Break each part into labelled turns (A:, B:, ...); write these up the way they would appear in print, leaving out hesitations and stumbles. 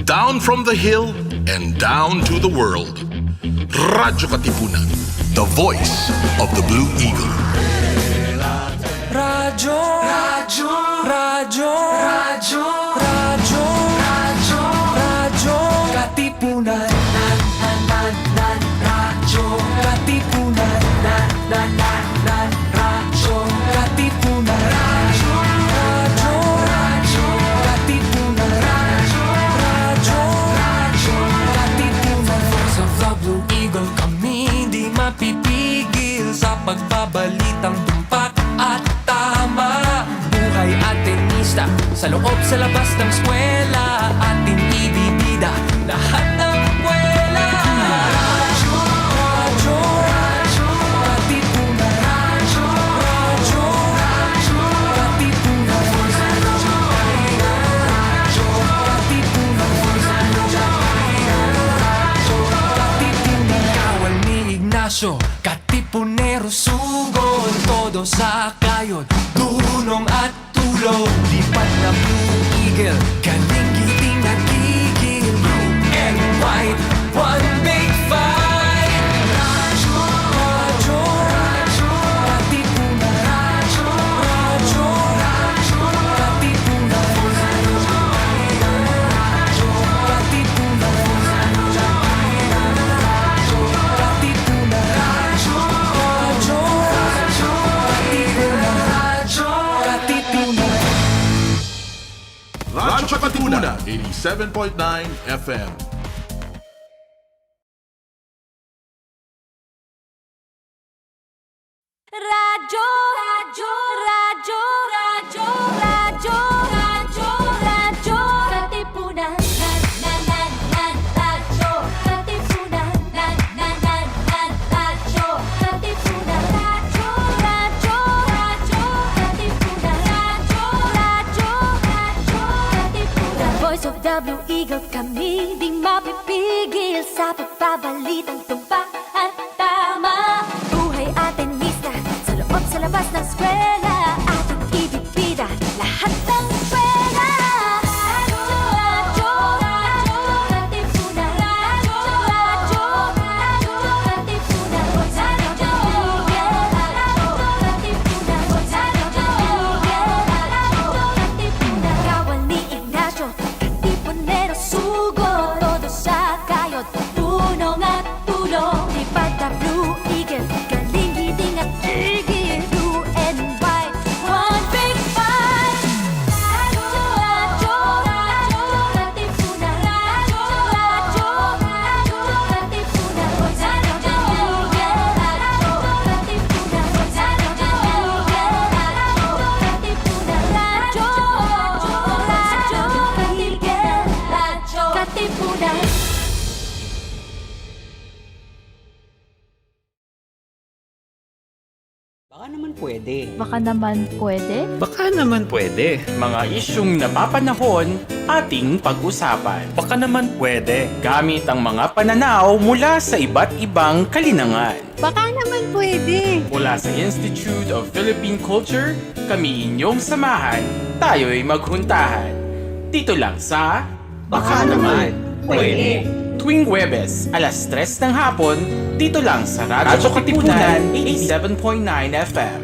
A: Down from the hill and down to the world. Radyo-Katipunan, the voice of the Blue Eagle.
B: Radyo, radyo, radyo, radyo, radyo, radyo, radyo, katipunan. Radyo, katipunan. Radyo, katipunan. Radyo, radyo, katipunan. Radyo, katipunan. Voice of the Blue Eagle, kami di mapipigil sa pagbabalitang tumpak at tama. Buhay Atenista, sa loob sa labas ng eskwela, ating ibibida lahat ng kwela. Radyo, radyo, radyo, katipunan. Radyo, radyo, radyo, katipunan. Radyo, katipunan. Radyo, katipunan. Kawal ni Ignacio, katipunero sugod, todo sa kayod, dunong at tulog. Lipat na Blue Eagle, galing giting nagigil. Blue and white, one big fight. Radyo, radyo, radyo, katipunan. Radyo, radyo, radyo, katipunan. Radyo, katipunan. Radyo, katipunan. Radyo, radyo, radyo, katipunan. Radyo, katipunan.
A: Radyo-Katipunan, 87.9 FM.
C: Radyo, radyo, radyo, radyo, radyo, radyo, radyo, katipunan. Radyo, katipunan. Radyo, katipunan. Radyo, radyo, radyo, katipunan. Radyo, radyo, radyo, katipunan. Voice of the Blue Eagle, kami di mapipigil sa pagbabalitang tumpak at tama. Buhay Atenista, sa loob sa labas ng eskwela, ating ibibida lahat ng kwela. Radyo, radyo, radyo, katipunan. Radyo, radyo, radyo, katipunan. Radyo, katipunan. Radyo, katipunan. Kawal ni Ignacio, katipunero sugod, todo sa kayod, tunong at tulong. Lipat na Blue Eagle, galing giting at tigil. Blue and white, one big fight. Radyo, radyo, radyo, katipunan. Radyo, radyo, radyo, katipunan. Radyo, katipunan. Radyo, radyo, katipunan.
D: Baka naman pwede.
E: Baka naman pwede?
F: Baka naman pwede.
G: Mga isyung napapanahon ating pag-usapan.
F: Baka naman pwede.
G: Gamit ang mga pananaw mula sa iba't ibang kalinangan.
E: Baka naman pwede.
G: Mula sa Institute of Philippine Culture, kami inyong samahan, tayo'y maghuntahan. Dito lang sa
D: Baka naman pwede.
G: Tuwing Huwebes, alas 3 ng hapon, dito lang sa Radyo-Katipunan 87.9 FM.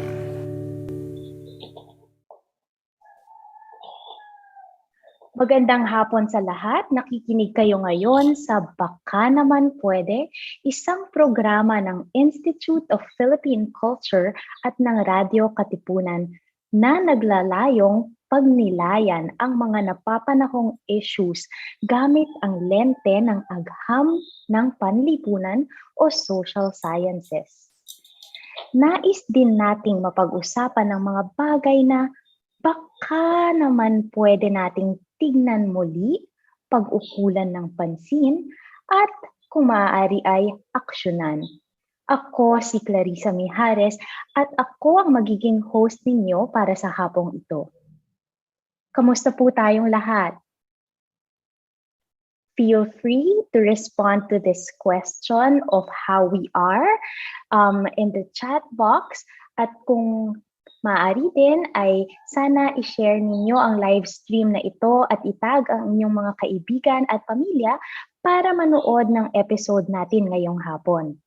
H: Magandang hapon sa lahat. Nakikinig kayo ngayon sa Baka Naman Pwede, isang programa ng Institute of Philippine Culture at ng Radyo-Katipunan na naglalayong pagnilayan ang mga napapanahong issues gamit ang lente ng agham ng panlipunan o social sciences. Nais din nating mapag-usapan ng mga bagay na baka naman pwede nating tignan muli, pag-ukulan ng pansin, at kung maaari ay aksyonan. Ako si Clarissa Mijares at ako ang magiging host ninyo para sa hapong ito. Kamusta po tayong lahat? Feel free to respond to this question of how we are in the chat box. At kung Maaari din ay sana i-share ninyo ang live stream na ito at itag ang inyong mga kaibigan at pamilya para manood ng episode natin ngayong hapon.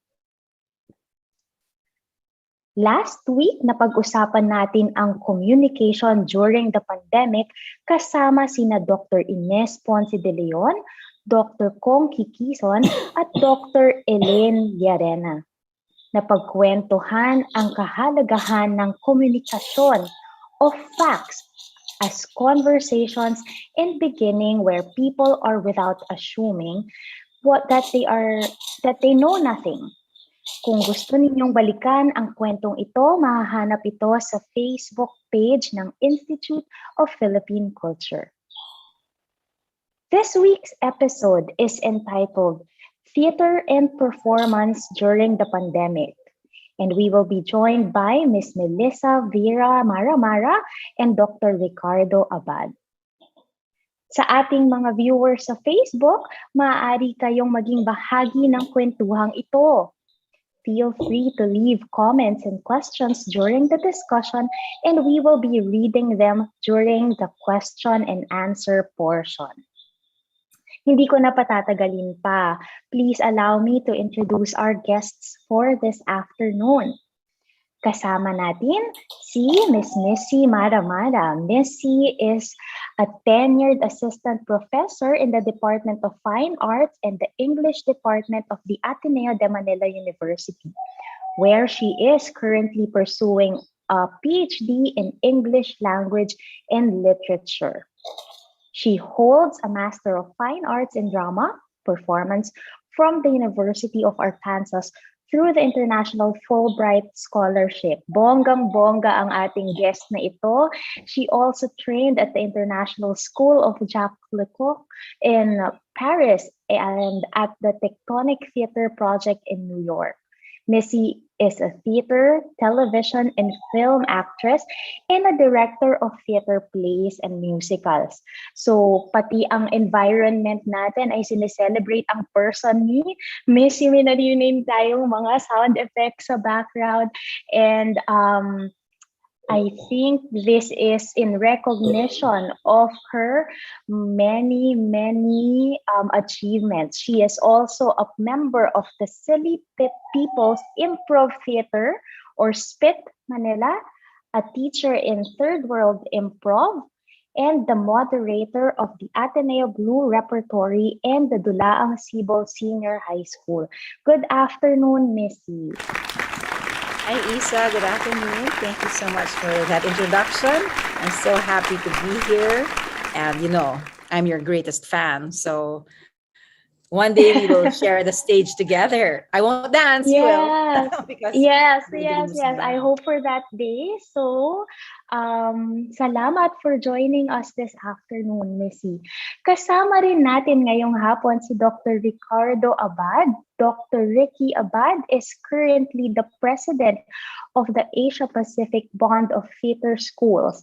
H: Last week, napag-usapan natin ang communication during the pandemic kasama sina Dr. Ines Ponce de Leon, Dr. Kong Kikison at Dr. Elaine Llarena. Napagkwentuhan ang kahalagahan ng komunikasyon of facts as conversations in beginning where people are without assuming that they know nothing. Kung gusto ninyong balikan ang kwentong ito, mahahanap ito sa Facebook page ng Institute of Philippine Culture. This week's episode is entitled Theater and Performance During the Pandemic, and we will be joined by Ms. Melissa Vera Maramara and Dr. Ricardo Abad. Sa ating mga viewers sa Facebook, maaari kayong maging bahagi ng kwentuhang ito. Feel free to leave comments and questions during the discussion, and we will be reading them during the question and answer portion. Hindi ko na patatagalin pa. Please allow me to introduce our guests for this afternoon. Kasama natin si Miss Missy Maramara. Missy is a tenured assistant professor in the Department of Fine Arts and the English Department of the Ateneo de Manila University, where she is currently pursuing a PhD in English Language and Literature. She holds a Master of Fine Arts in Drama Performance from the University of Arkansas through the International Fulbright Scholarship. Bonggang-bongga ang ating guest na ito. She also trained at the International School of Jacques Lecoq in Paris and at the Tectonic Theater Project in New York. Missy is a theater, television, and film actress and a director of theater plays and musicals. So, pati ang environment natin ay sineselebrate ang person ni Missy. May narinig tayong mga sound effects sa background. And I think this is in recognition of her many achievements. She is also a member of the Silly People's Improv Theater or SPIT Manila, a teacher in Third World Improv, and the moderator of the Ateneo Blue Repertory and the Dulaang Sibol Senior High School. Good afternoon, Missy.
I: Hi, Isa. Good afternoon. Thank you so much for that introduction. I'm so happy to be here. And, I'm your greatest fan. So one day we will share the stage together. I won't dance, you will. Because
H: yes. I hope for that day. So, salamat for joining us this afternoon, Missy. Kasama rin natin ngayong hapon si Dr. Ricardo Abad. Dr. Ricky Abad is currently the president of the Asia-Pacific Bond of Theater Schools.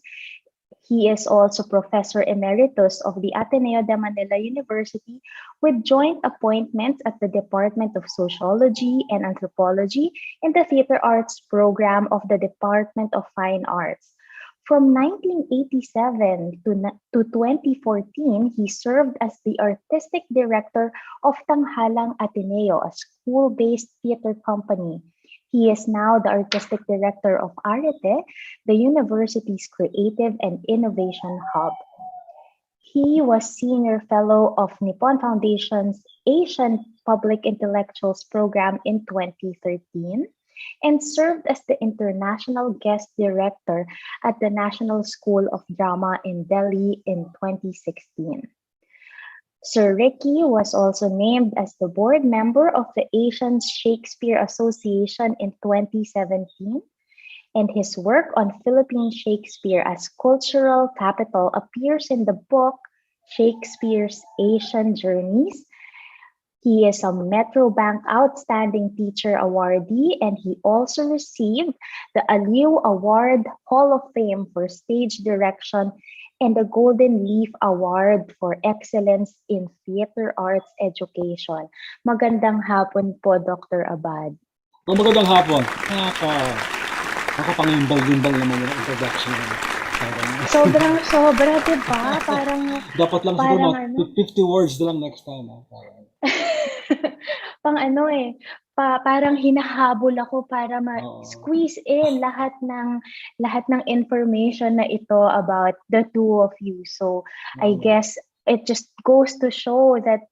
H: He is also Professor Emeritus of the Ateneo de Manila University with joint appointments at the Department of Sociology and Anthropology in the Theater Arts program of the Department of Fine Arts. From 1987 to 2014, he served as the artistic director of Tanghalang Ateneo, a school-based theater company. He is now the artistic director of Arete, the university's creative and innovation hub. He was senior fellow of Nippon Foundation's Asian Public Intellectuals Program in 2013. And served as the international guest director at the National School of Drama in Delhi in 2016. Sir Ricky was also named as the board member of the Asian Shakespeare Association in 2017, and his work on Philippine Shakespeare as cultural capital appears in the book Shakespeare's Asian Journeys. He is a Metro Bank Outstanding Teacher Awardee, and he also received the Aliw Award Hall of Fame for Stage Direction and the Golden Leaf Award for Excellence in Theater Arts Education. Magandang hapon po, Dr. Abad.
J: Magandang hapon. Nakapangimbal-gimbal naman yung introduction. Parang,
H: Sobra, di ba? Parang,
J: dapat lang siguro
H: parang
J: mga 50 words na lang next time. Parang,
H: pang parang hinahabol ako para
J: oo.
H: ma-squeeze in lahat ng information na ito about the two of you. So I guess it just goes to show that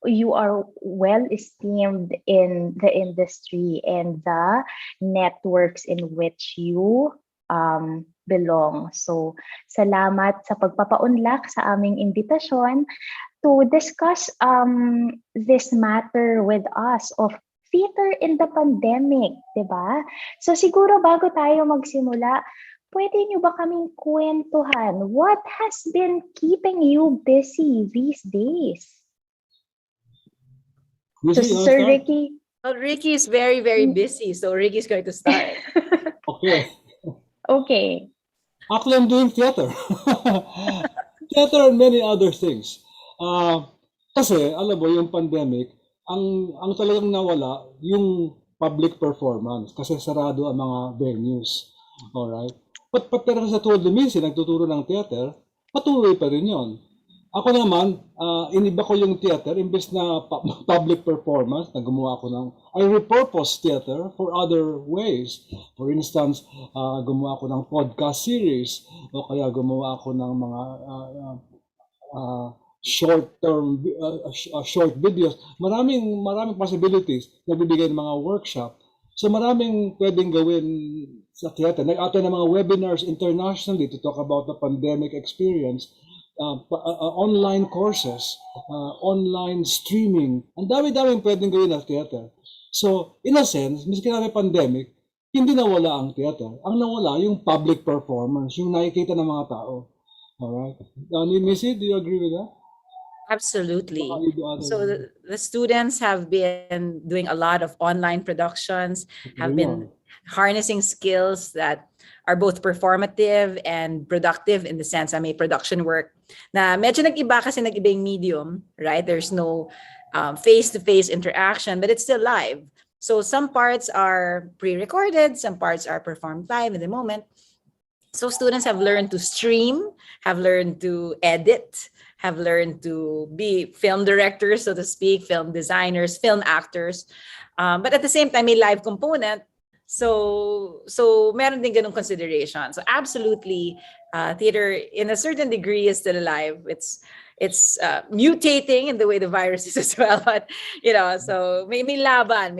H: you are well esteemed in the industry and the networks in which you belong. So salamat sa pagpapaunlak sa aming imbitasyon to discuss this matter with us of theater in the pandemic, di ba? So siguro bago tayo magsimula, pwede nyo ba kaming kwentuhan? What has been keeping you busy these days? So Sir Ricky?
I: Well, Ricky is very, very busy, so Ricky's going to start.
J: Okay.
H: Okay.
J: Actually, I'm doing theater. Theater and many other things. Kasi, alam mo, yung pandemic, ang talagang nawala, yung public performance. Kasi sarado ang mga venues. Alright? But pero sa tulad ni Missy, nagtuturo ng theater, patuloy pa rin yun. Ako naman, iniba ko yung theater, imbes na public performance, na gumawa ako I repurpose theater for other ways. For instance, gumawa ako ng podcast series, o kaya gumawa ako ng mga short videos. Maraming possibilities na bibigay ng mga workshop. So maraming pwedeng gawin sa theater. Nag-attend ng mga webinars internationally to talk about the pandemic experience. Online courses, online streaming. Ang dami-daming pwedeng gawin na theater. So, in a sense, miski na may pandemic, hindi nawala ang theater. Ang nawala yung public performance, yung nakikita ng mga tao. Alright? Missy, do you agree with that?
I: Absolutely. So the students have been doing a lot of online productions, have been harnessing skills that are both performative and productive in the sense na may production work na medyo nag-iba kasi nag-iba yung medium, right? There's no face-to-face interaction, but it's still live. So some parts are pre-recorded, some parts are performed live in the moment. So students have learned to stream, have learned to edit, have learned to be film directors, so to speak, film designers, film actors. But at the same time, may live component. So meron din ganung consideration. So absolutely, theater in a certain degree is still alive. It's mutating in the way the virus is as well. But so may laban.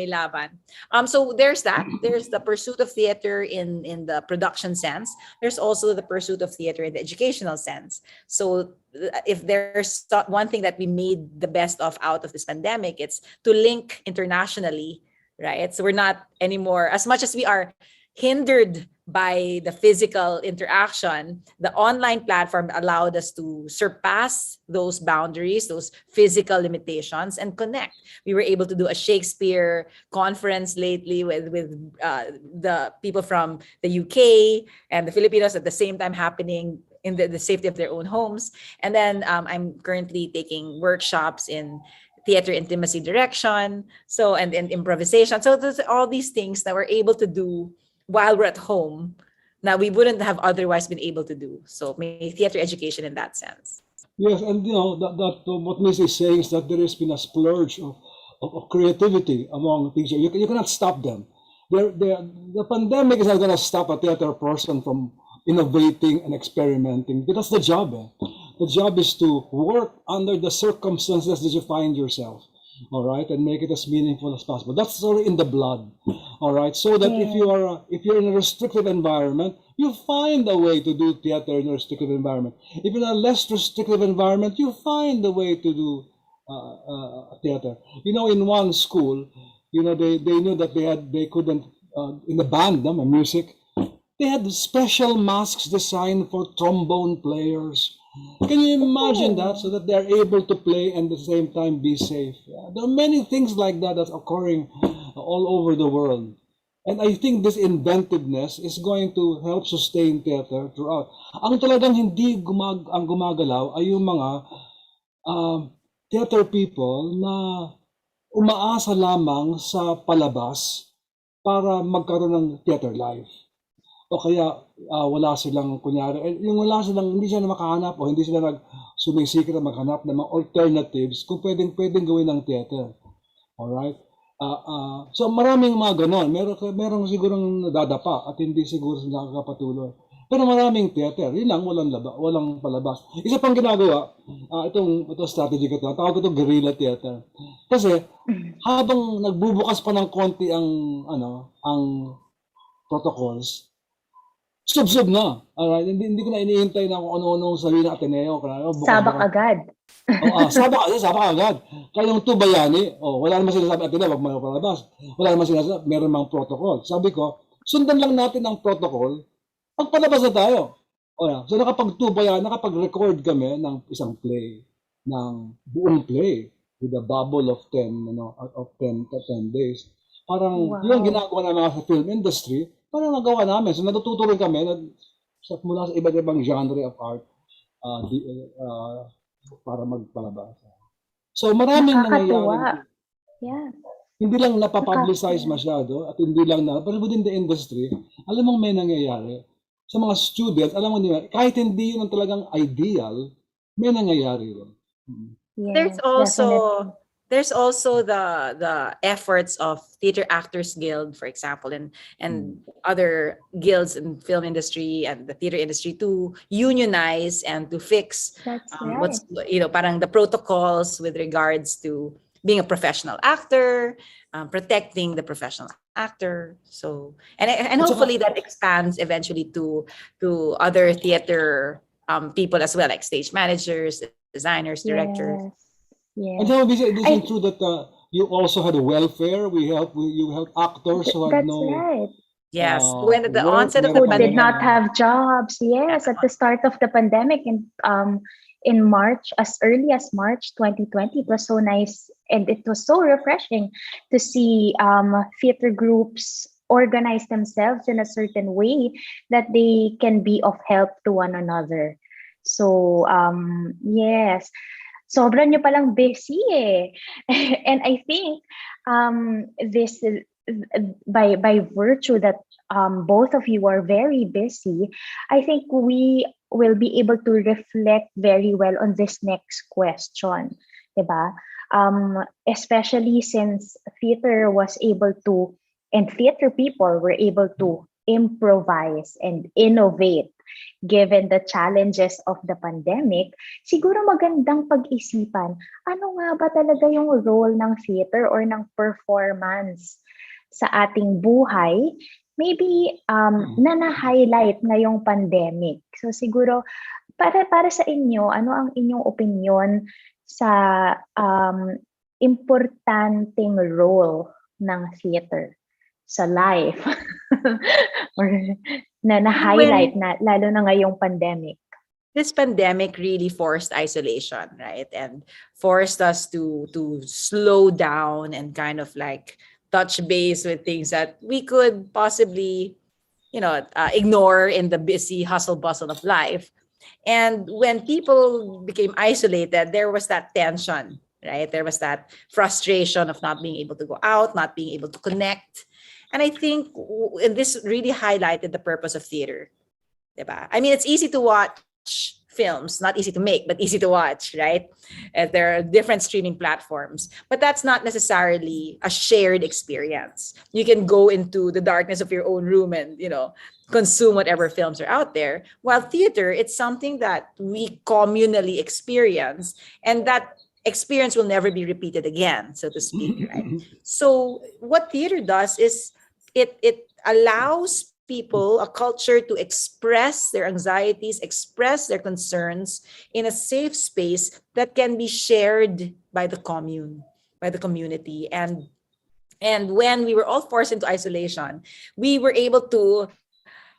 I: So there's that. There's the pursuit of theater in the production sense. There's also the pursuit of theater in the educational sense. So if there's one thing that we made the best of out of this pandemic, it's to link internationally. Right? So we're not anymore, as much as we are hindered by the physical interaction, the online platform allowed us to surpass those boundaries, those physical limitations, and connect. We were able to do a Shakespeare conference lately with the people from the UK and the Filipinos at the same time happening in the safety of their own homes. And then I'm currently taking workshops in theater intimacy direction, so and improvisation. So there's all these things that we're able to do while we're at home that we wouldn't have otherwise been able to do. So may theater education in that sense.
J: Yes, and that what Miss is saying is that there has been a splurge of creativity among teachers. You cannot stop them. The pandemic is not going to stop a theater person from innovating and experimenting. But that's the job. The job is to work under the circumstances that you find yourself, all right, and make it as meaningful as possible. That's already in the blood, all right. So that if you're in a restricted environment, you find a way to do theater in a restricted environment. If in a less restrictive environment, you find a way to do theater. In one school, they knew that they couldn't in the band, music. They had special masks designed for trombone players. Can you imagine that? So that they're able to play and at the same time be safe. There are many things like that that's occurring all over the world. And I think this inventiveness is going to help sustain theater throughout. Ang talagang hindi ang gumagalaw ay yung mga theater people na umaasa lamang sa palabas para magkaroon ng theater life. O kaya wala silang, kunyari, yung wala silang, hindi sila makahanap o hindi sila sumisikip na maghanap ng mga alternatives kung pwedeng gawin ng theater. Alright? So maraming mga ganon. Merong sigurong nadadapa at hindi siguro nakakapatuloy. Pero maraming theater. Yun lang, walang palabas. Isa pang ginagawa, itong strategy ko ito, tawag ko ito guerrilla theater. Kasi habang nagbubukas pa ng konti ang protocols, sub na. Alright, hindi ko na iniintay na kung ano-ano sabihin ng Ateneo.
H: Sabak agad.
J: Sabak agad. Kaya yung tubayani, wala naman sinasabi Ateneo, wag magpalabas. Wala naman sinasabi, meron mang protocol. Sabi ko, sundan lang natin ang protocol, pagpalabas na tayo. So nakapag-record kami ng isang play, ng buong play, with a bubble of 10 days. Parang yung ginagawa ng mga sa film industry, parang nagawa namin. So natututo rin kami mula sa iba't ibang genre of art para magpalabas. So maraming nangyayari.
H: Yeah.
J: Hindi lang napapublicize masyado at hindi lang pero within the industry, alam mong may nangyayari. Sa mga students, alam mo nila, kahit hindi yun ang talagang ideal, may nangyayari rin.
H: Yes,
I: there's also the efforts of Theater Actors Guild, for example, and other guilds in film industry and the theater industry to unionize and to fix what's parang the protocols with regards to being a professional actor, protecting the professional actor. So and hopefully that expands eventually to other theater people as well, like stage managers, designers, directors.
H: Yes.
J: And so is it true that you also had a welfare? You helped actors who had
H: That's right.
I: Yes, when at the onset of the
H: Who
I: pandemic,
H: did not have jobs. Yes, at the start of the pandemic in March, as early as March 2020, it was so nice and it was so refreshing to see theater groups organize themselves in a certain way that they can be of help to one another. So yes, sobrang nyo palang busy eh. And I think this by virtue that both of you are very busy, I think we will be able to reflect very well on this next question, diba? Especially since theater was able to, and theater people were able to improvise and innovate given the challenges of the pandemic. Siguro magandang pag-isipan, ano nga ba talaga yung role ng theater or ng performance sa ating buhay, maybe na na-highlight ngayong pandemic. So siguro, para sa inyo, ano ang inyong opinion sa importanteng role ng theater sa life? Or na-highlight na, lalo na ngayong pandemic?
I: This pandemic really forced isolation, right? And forced us to slow down and kind of like touch base with things that we could possibly, ignore in the busy hustle bustle of life. And when people became isolated, there was that tension, right? There was that frustration of not being able to go out, not being able to connect. And I think this really highlighted the purpose of theater. Diba? I mean, it's easy to watch films, not easy to make, but easy to watch, right? There are different streaming platforms, but that's not necessarily a shared experience. You can go into the darkness of your own room and, consume whatever films are out there. While theater, it's something that we communally experience, and that experience will never be repeated again, so to speak, right? So what theater does is it allows people, a culture, to express their anxieties, express their concerns in a safe space that can be shared by the commune, by the community. And when we were all forced into isolation, we were able to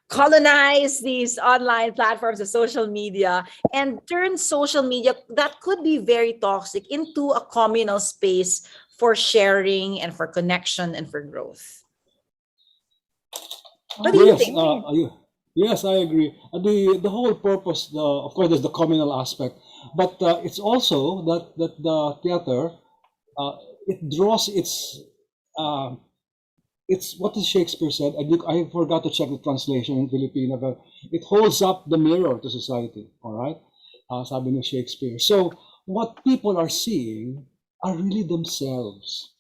I: colonize these online platforms of social media and turn social media that could be very toxic into a communal space for sharing and for connection and for growth. What do you think?
J: Yes, I agree. The whole purpose, of course, there's the communal aspect, but it's also that the theater it draws its it's what does Shakespeare said, and I forgot to check the translation in Filipino, but it holds up the mirror to society, all right? Sabi ni Shakespeare. So what people are seeing are really themselves,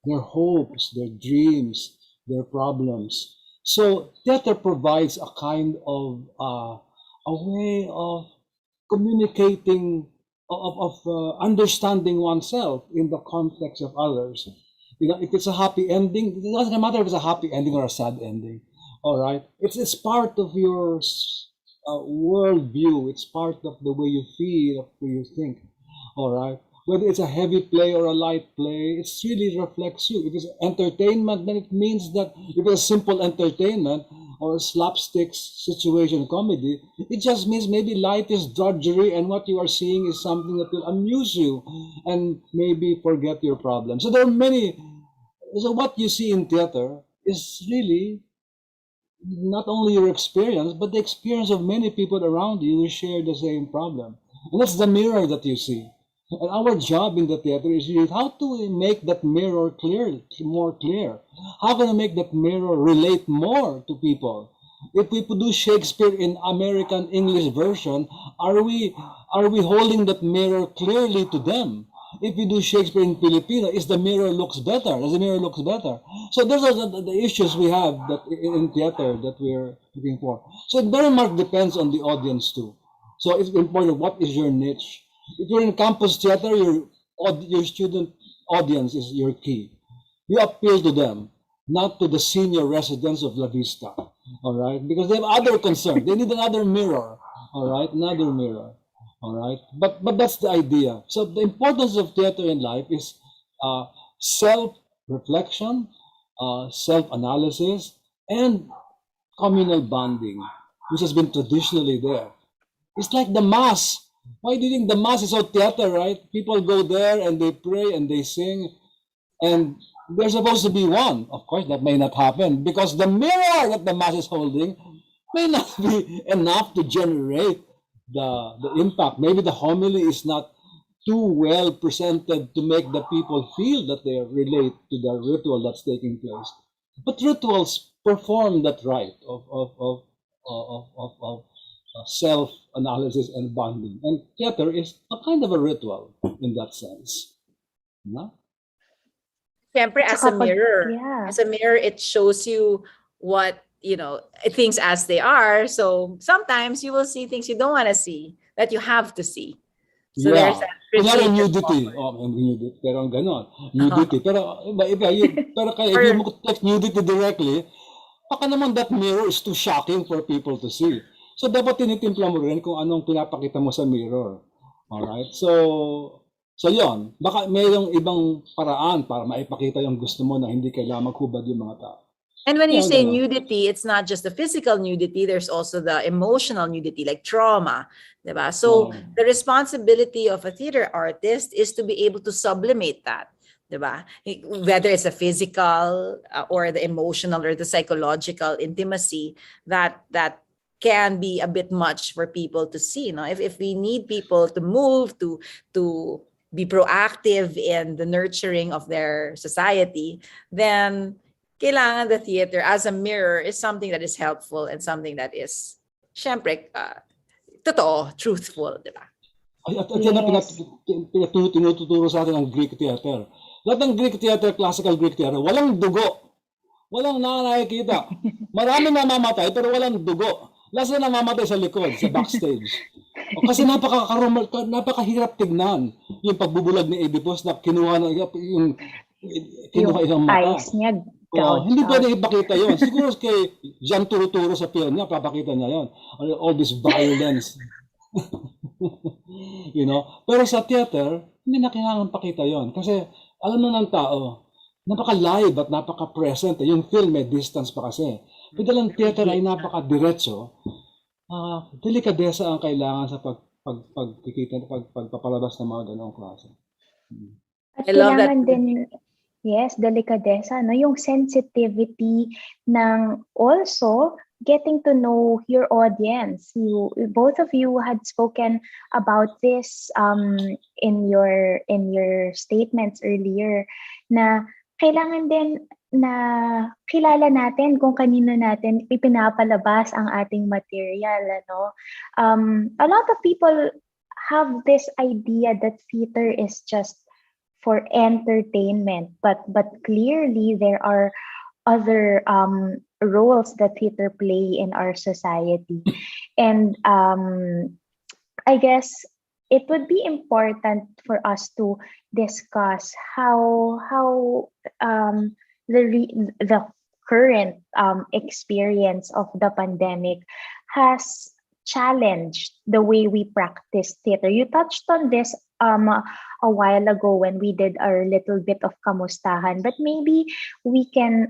J: their hopes, their dreams, their problems. So theater provides a kind of a way of communicating, of understanding oneself in the context of others. You know, if it's a happy ending, it doesn't matter if it's a happy ending or a sad ending. All right, it's part of your worldview. It's part of the way you feel, of the way you think. All right, whether it's a heavy play or a light play, it really reflects you. If it's entertainment, then it means that if it's simple entertainment or slapstick situation comedy, it just means maybe life is drudgery and what you are seeing is something that will amuse you and maybe forget your problems. So there are many. So what you see in theater is really not only your experience, but the experience of many people around you who share the same problem. And that's the mirror that you see. And our job in the theater is really how to make that mirror more clear. How can we make that mirror relate more to people? If we produce Shakespeare in American English version, are we holding that mirror clearly to them? If we do Shakespeare in Filipino, is the mirror looks better? Does the mirror looks better? So those are the issues we have that in theater that we're looking for. So it very much depends on the audience too. So it's important. What is your niche? If you're in campus theater, your student audience is your key. You appeal to them, not to the senior residents of La Vista, all right? Because they have other concerns. They need another mirror, all right? Another mirror, all right? But that's the idea. So the importance of theater in life is self-reflection, self-analysis, and communal bonding, which has been traditionally there. It's like the mass. Why do you think the mass is so theater, right? People go there and they pray and they sing, and there's supposed to be one. Of course, that may not happen because the mirror that the mass is holding may not be enough to generate the impact. Maybe the homily is not too well presented to make the people feel that they relate to the ritual that's taking place. But rituals perform that right of self-analysis and bonding. And theater is a kind of a ritual in that sense. No?
I: Siyempre, as a mirror.
H: Yeah.
I: As a mirror, it shows you what, things as they are. So sometimes you will see things you don't want to see, that you have to see. So there's that
J: Kunyari
I: critique
J: nudity.
I: involved.
J: Nudity. Pero ganon. Nudity. Pero iba. Pero kaya if you take nudity directly, baka naman that mirror is too shocking for people to see. So dapat tinitimpla mo rin kung anong pinapakita mo sa mirror. Alright? So yon. Baka mayroong ibang paraan para maipakita yung gusto mo na hindi kailangan maghubad yung mga tao.
I: And when you
J: Yan,
I: say
J: ganon.
I: nudity, it's not just the physical nudity, there's also the emotional nudity, like trauma. Diba? So the responsibility of a theater artist is to be able to sublimate that. Diba? Whether it's a physical or the emotional or the psychological intimacy that can be a bit much for people to see. If we need people to move, to be proactive in the nurturing of their society, then kailangan the theater as a mirror is something that is helpful and something that is, syempre, totoo, truthful, di ba?
J: At yan ang tinuturo sa atin ng Greek theater. Lahat ng Greek theater, classical Greek theater, walang dugo. Walang nakakita. Marami namamatay pero walang dugo. Lahat na namamatay sa likod, sa backstage. Kasi napakahirap tignan yung pagbubulag ni Oedipus na kinuha isang mata.
H: Eyes niya.
J: Hindi pwede ipakita yon. Siguro kay Jean Turuturo sa film niya, papakita niya yon. All this violence. Pero sa theater, hindi na kailangan pakita yon. Kasi alam mo ng tao, napaka-live at napaka-present. Yung film may distance pa kasi. Pero lang theater ay napaka-diretso. Delikadesa ang kailangan sa pagpapalabas ng mga ganong klase.
H: At
I: I love that.
H: kailangan din, yes, delikadesa, no? Yung sensitivity ng also getting to know your audience. Both of you had spoken about this in your statements earlier, na kailangan din na kilala natin kung kanino natin ipinapalabas ang ating material, ano. A lot of people have this idea that theater is just for entertainment, but clearly there are other roles that theater play in our society. And I guess it would be important for us to discuss how the current experience of the pandemic has challenged the way we practice theater. You touched on this a while ago when we did our little bit of kamustahan, but maybe we can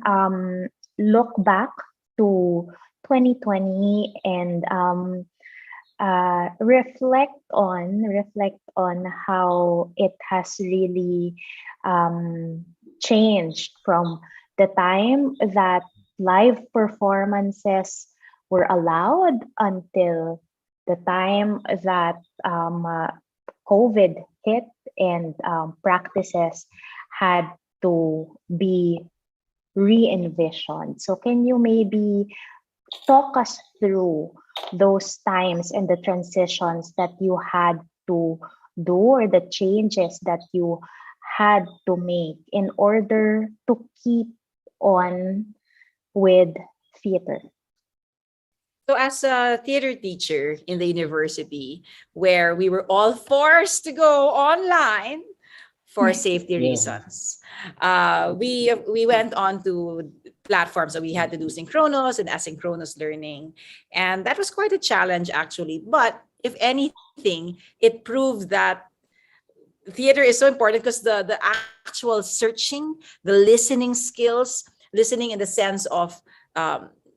H: look back to 2020 and reflect on how it has really changed from the time that live performances were allowed until the time that COVID hit and practices had to be re-envisioned. So can you maybe talk us through those times and the transitions that you had to do, or the changes that you had to make in order to keep on with theater?
I: So as a theater teacher in the university, where we were all forced to go online for safety reasons, we went on to platforms. So we had to do synchronous and asynchronous learning. And that was quite a challenge, actually. But if anything, it proved that theater is so important because the actual searching, the listening skills, listening in the sense of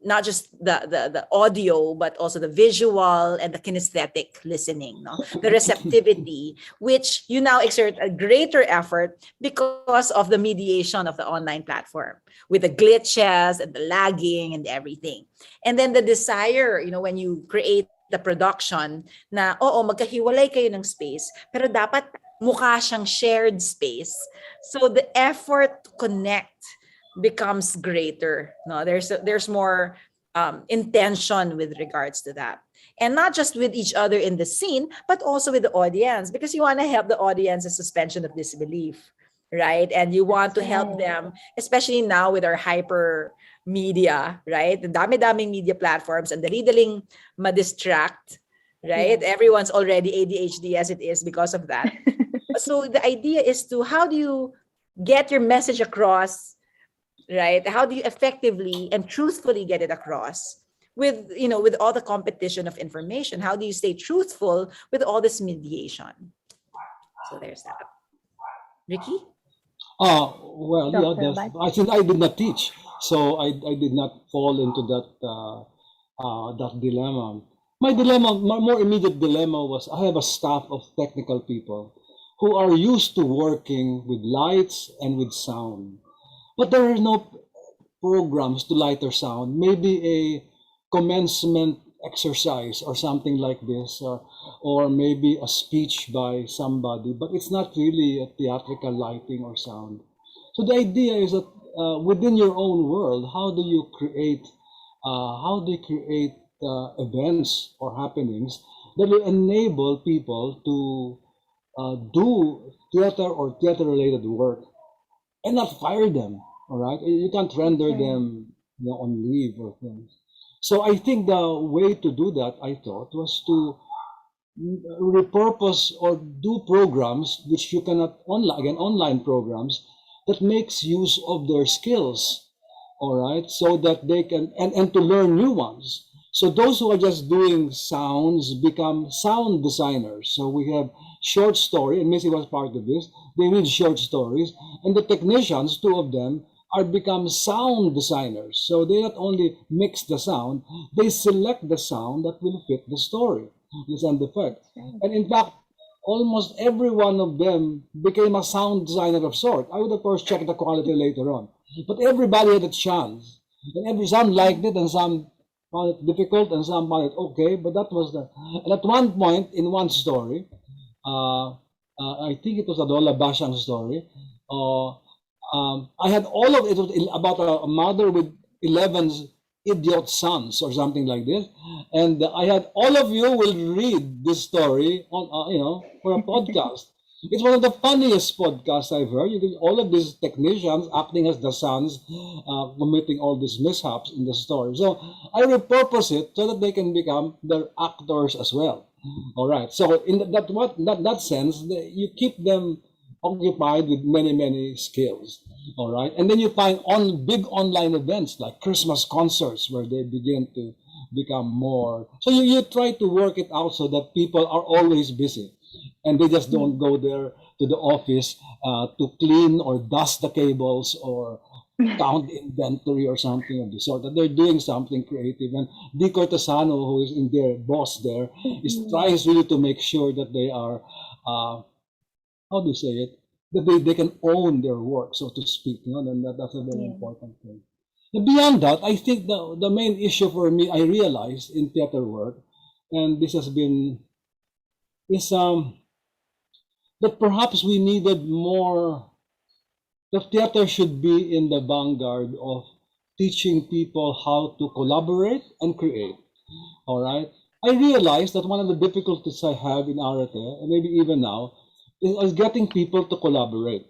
I: not just the audio, but also the visual and the kinesthetic listening, no? The receptivity, which you now exert a greater effort because of the mediation of the online platform, with the glitches and the lagging and everything. And then the desire, when you create the production, na, magkahiwalay kayo ng space, pero dapat mukha siyang shared space. So the effort to connect becomes greater. No, there's more intention with regards to that, and not just with each other in the scene, but also with the audience, because you want to help the audience a suspension of disbelief, right? And you want to help them, especially now with our hyper media, right? The dami-daming media platforms, and dali-daling ma-distract, right? Everyone's already ADHD as it is because of that. So the idea is to, how do you get your message across, right? How do you effectively and truthfully get it across with, with all the competition of information? How do you stay truthful with all this mediation? So there's that. Ricky?
J: Well, I think I did not teach, so I did not fall into that dilemma. My dilemma, my more immediate dilemma was, I have a staff of technical people who are used to working with lights and with sound. But there are no programs to light or sound. Maybe a commencement exercise or something like this, or maybe a speech by somebody, but it's not really a theatrical lighting or sound. So the idea is that within your own world, how do you create events or happenings that will enable people to do theater or theater-related work and not fire them? All right, you can't render them on leave or things. So I think the way to do that, I thought, was to repurpose or do programs which you cannot online programs that makes use of their skills. All right, so that they can and to learn new ones. So those who are just doing sounds become sound designers. So we have short story, and Missy was part of this. They read short stories, and the technicians, two of them, are become sound designers. So they not only mix the sound, they select the sound that will fit the story, the sound effect. And in fact, almost every one of them became a sound designer of sort. I would of course check the quality later on, but everybody had a chance. And some liked it, and some found it difficult, and some found it okay. But that was and at one point in one story, I think it was Adola Bashang's story. I had all of it was about a mother with 11 idiot sons or something like this, and I had all of you will read this story on for a podcast. It's one of the funniest podcasts I've heard. You can all of these technicians acting as the sons, committing all these mishaps in the story. So I repurpose it so that they can become the actors as well. All right. So in that sense, you keep them occupied with many skills. All right. And then you find big online events like Christmas concerts where they begin to become more. So you try to work it out so that people are always busy and they just don't go there to the office to clean or dust the cables or count inventory or something of the sort. That they're doing something creative. And Di Cortesano, who is in their boss there, tries really to make sure that they are, how do you say it? That they can own their work, so to speak. And that's a very important thing. But beyond that, I think the main issue for me, I realized in theater work, and this has been, is that perhaps we needed more. The theater should be in the vanguard of teaching people how to collaborate and create. All right. I realized that one of the difficulties I have in Arate, and maybe even now, is getting people to collaborate.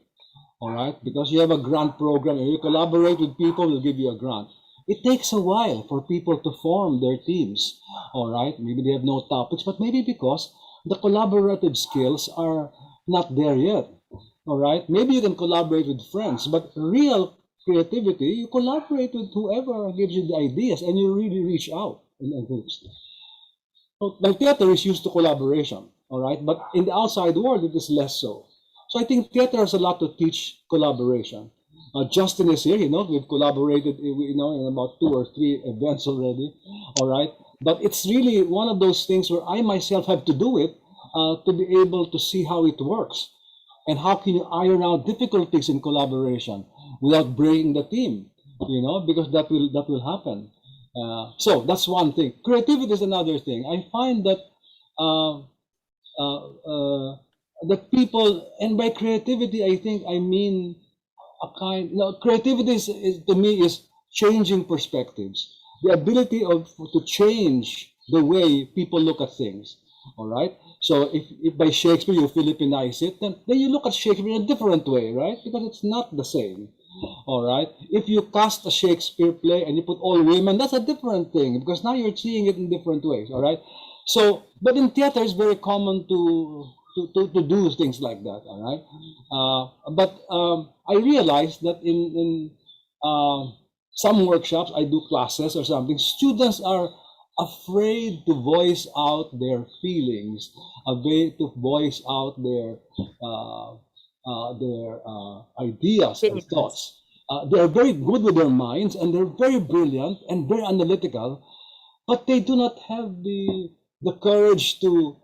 J: All right, because you have a grant program and you collaborate with people, will give you a grant. It takes a while for people to form their teams. All right, maybe they have no topics, but maybe because the collaborative skills are not there yet. All right, maybe you can collaborate with friends, but real creativity, you collaborate with whoever gives you the ideas, and you really reach out in groups. So, my theater is used to collaboration. All right, but in the outside world, it is less so. So I think theater has a lot to teach collaboration. Justin is here, we've collaborated, in about 2 or 3 events already. All right, but it's really one of those things where I myself have to do it to be able to see how it works. And how can you iron out difficulties in collaboration without breaking the team, because that will happen. So that's one thing. Creativity is another thing. I find that that people, and by creativity, I think I mean creativity is to me is changing perspectives, the ability to change the way people look at things. All right. So if by Shakespeare you Philippinize it, then you look at Shakespeare in a different way, right? Because it's not the same. All right. If you cast a Shakespeare play and you put all women, that's a different thing because now you're seeing it in different ways. All right. So, but in theater, it's very common to do things like that. All right. But I realized that in some workshops, I do classes or something. Students are afraid to voice out their feelings, afraid to voice out their ideas and thoughts. They are very good with their minds and they're very brilliant and very analytical, but they do not have the courage to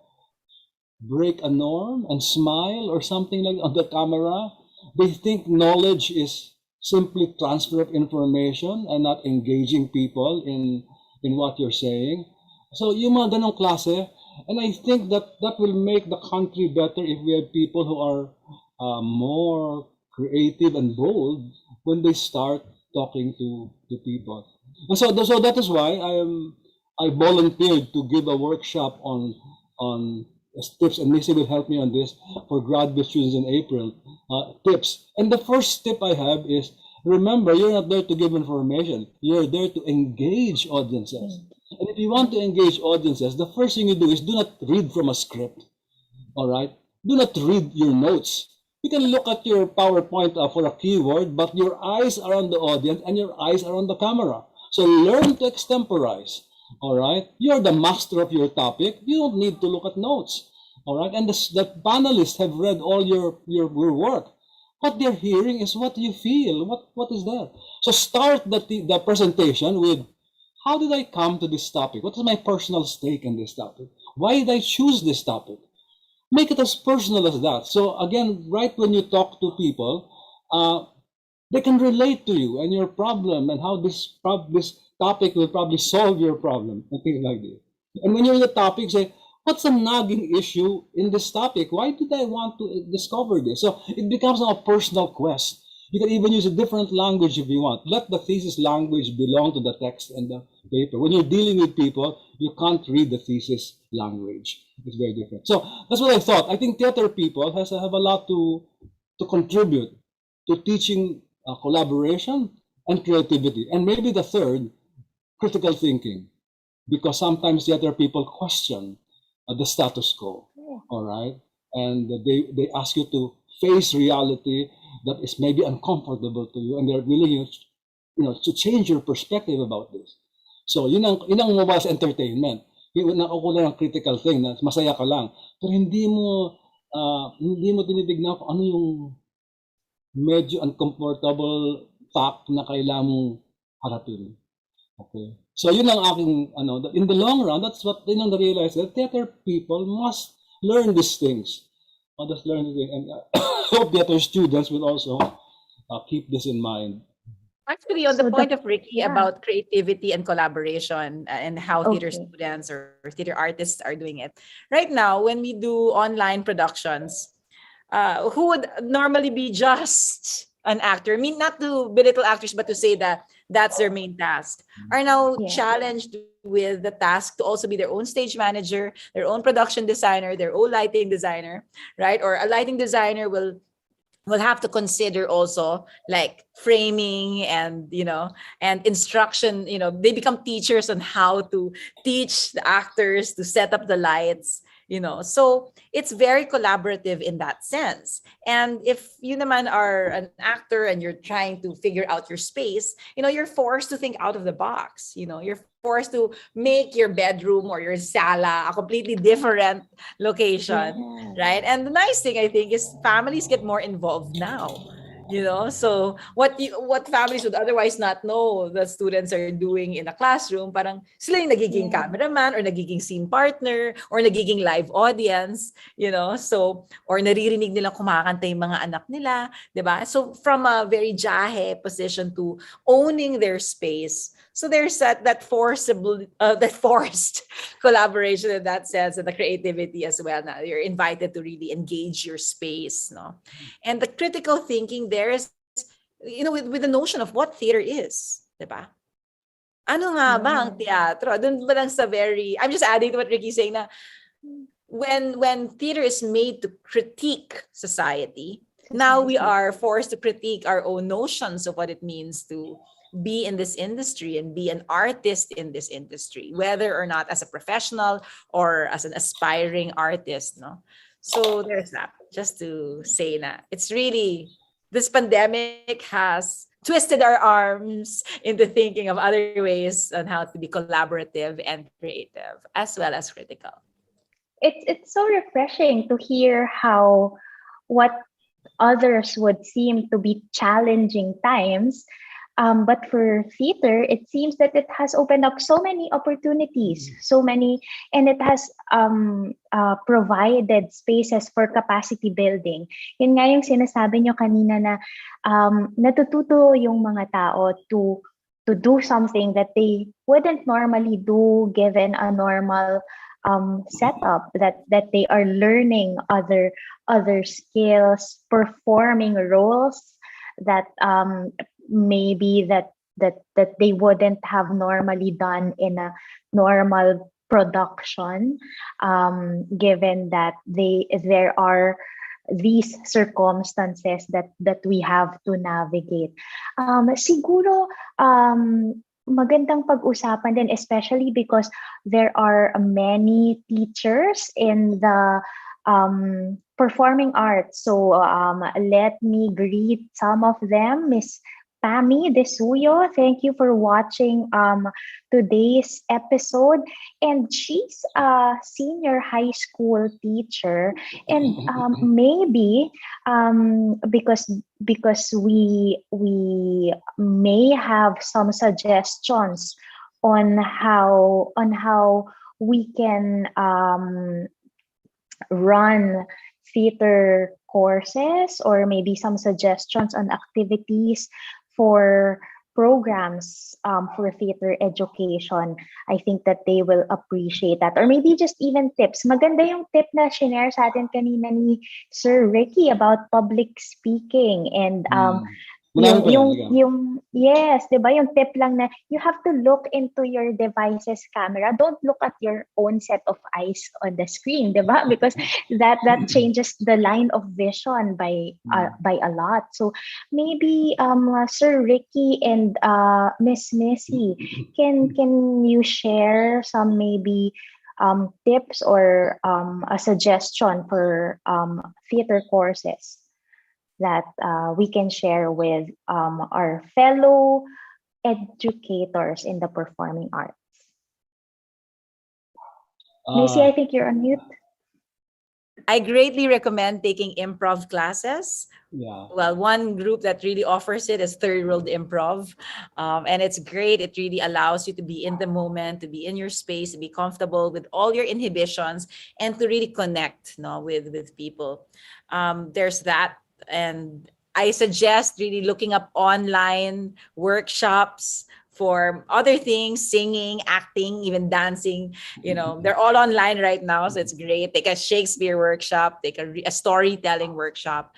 J: break a norm and smile or something like on the camera. They think knowledge is simply transfer of information and not engaging people in what you're saying. So yung mga ganong klase, and I think that will make the country better if we have people who are more creative and bold when they start talking to people. And so that is why I volunteered to give a workshop on tips, and Missy will help me on this for graduate students in April. Tips, and the first tip I have is, remember, you're not there to give information. You're there to engage audiences. And if you want to engage audiences, the first thing you do is do not read from a script. All right? Do not read your notes. You can look at your PowerPoint for a keyword, but your eyes are on the audience and your eyes are on the camera. So learn to extemporize. All right? You're the master of your topic. You don't need to look at notes. All right? And the panelists have read all your work. What they're hearing is what you feel. What is that? So start the presentation with, how did I come to this topic? What is my personal stake in this topic? Why did I choose this topic? Make it as personal as that. So again, right when you talk to people, they can relate to you and your problem and how this topic will probably solve your problem and things like this. And when you're in the topic, say, what's a nagging issue in this topic? Why did I want to discover this? So it becomes a personal quest. You can even use a different language if you want. Let the thesis language belong to the text and the paper. When you're dealing with people, you can't read the thesis language. It's very different. So that's what I thought. I think theater people have a lot to contribute to teaching collaboration and creativity. And maybe the third, critical thinking, because sometimes theater people question the status quo, all right? And they ask you to face reality that is maybe uncomfortable to you, and they're willing to change your perspective about this. So yun ang mobile sa entertainment. Nakukulang ang critical thing na masaya ka lang, pero hindi mo tinitignan kung ano yung medyo uncomfortable fact na kailangan mong harapin. Okay. So yun ang aking in the long run, that's what I realize, that theater people must learn these things. Must learn these things, and I hope theater students will also keep this in mind.
I: Actually, on the point of Ricky about creativity and collaboration and how theater students or theater artists are doing it. Right now, when we do online productions, who would normally be just an actor, I mean, not to belittle actors, but to say that that's their main task, are now challenged with the task to also be their own stage manager, their own production designer, their own lighting designer, right? Or a lighting designer will have to consider also like framing and and instruction. They become teachers on how to teach the actors to set up the lights. So it's very collaborative in that sense. And if you naman are an actor and you're trying to figure out your space, you're forced to think out of the box. You're forced to make your bedroom or your sala a completely different location, right? And the nice thing, I think, is families get more involved now. So what families would otherwise not know that students are doing in a classroom, parang sila yung nagiging cameraman or nagiging scene partner or nagiging live audience, so, or naririnig nila kumakanta yung mga anak nila, diba? So from a very jahe position to owning their space. So there's that forced collaboration in that sense, and the creativity as well. Now you're invited to really engage your space, no? And the critical thinking there is, with the notion of what theater is, diba? Ano nga ba ang teatro? Dun ba lang sa I'm just adding to what Ricky's saying na when theater is made to critique society, now we are forced to critique our own notions of what it means to be in this industry and be an artist in this industry, whether or not as a professional or as an aspiring artist, no? So there's that. Just to say that it's really, this pandemic has twisted our arms into thinking of other ways on how to be collaborative and creative, as well as critical.
H: It's so refreshing to hear how what others would seem to be challenging times. But for theater, it seems that it has opened up so many opportunities, and it has provided spaces for capacity building. Yun nga yung sinasabi nyo kanina na natututo yung mga tao to do something that they wouldn't normally do given a normal setup, that they are learning other skills, performing roles that maybe that they wouldn't have normally done in a normal production, given that there are these circumstances that we have to navigate. Siguro magandang pag-usapan din, especially because there are many teachers in the performing arts. So let me greet some of them. Miss Pami De Suyo, thank you for watching today's episode. And she's a senior high school teacher. And maybe because we may have some suggestions on how we can run theater courses, or maybe some suggestions on activities for programs for theater education. I think that they will appreciate that. Or maybe just even tips. Maganda yung tip na shinare sa atin kanina ni Sir Ricky about public speaking and
J: Ginamit ko yan,
H: Yes, 'di ba? Yung tip lang na you have to look into your device's camera. Don't look at your own set of eyes on the screen, 'di ba? Because that changes the line of vision by a lot. So maybe Sir Ricky and Miss Missy, can you share some maybe tips or a suggestion for theater courses that we can share with our fellow educators in the performing arts? Missy, I think you're on mute.
I: I greatly recommend taking improv classes.
J: Yeah.
I: Well, one group that really offers it is Third World Improv. And it's great. It really allows you to be in the moment, to be in your space, to be comfortable with all your inhibitions, and to really connect with people. There's that. And I suggest really looking up online workshops for other things, singing, acting, even dancing. They're all online right now, so it's great. Take a Shakespeare workshop, take a storytelling workshop.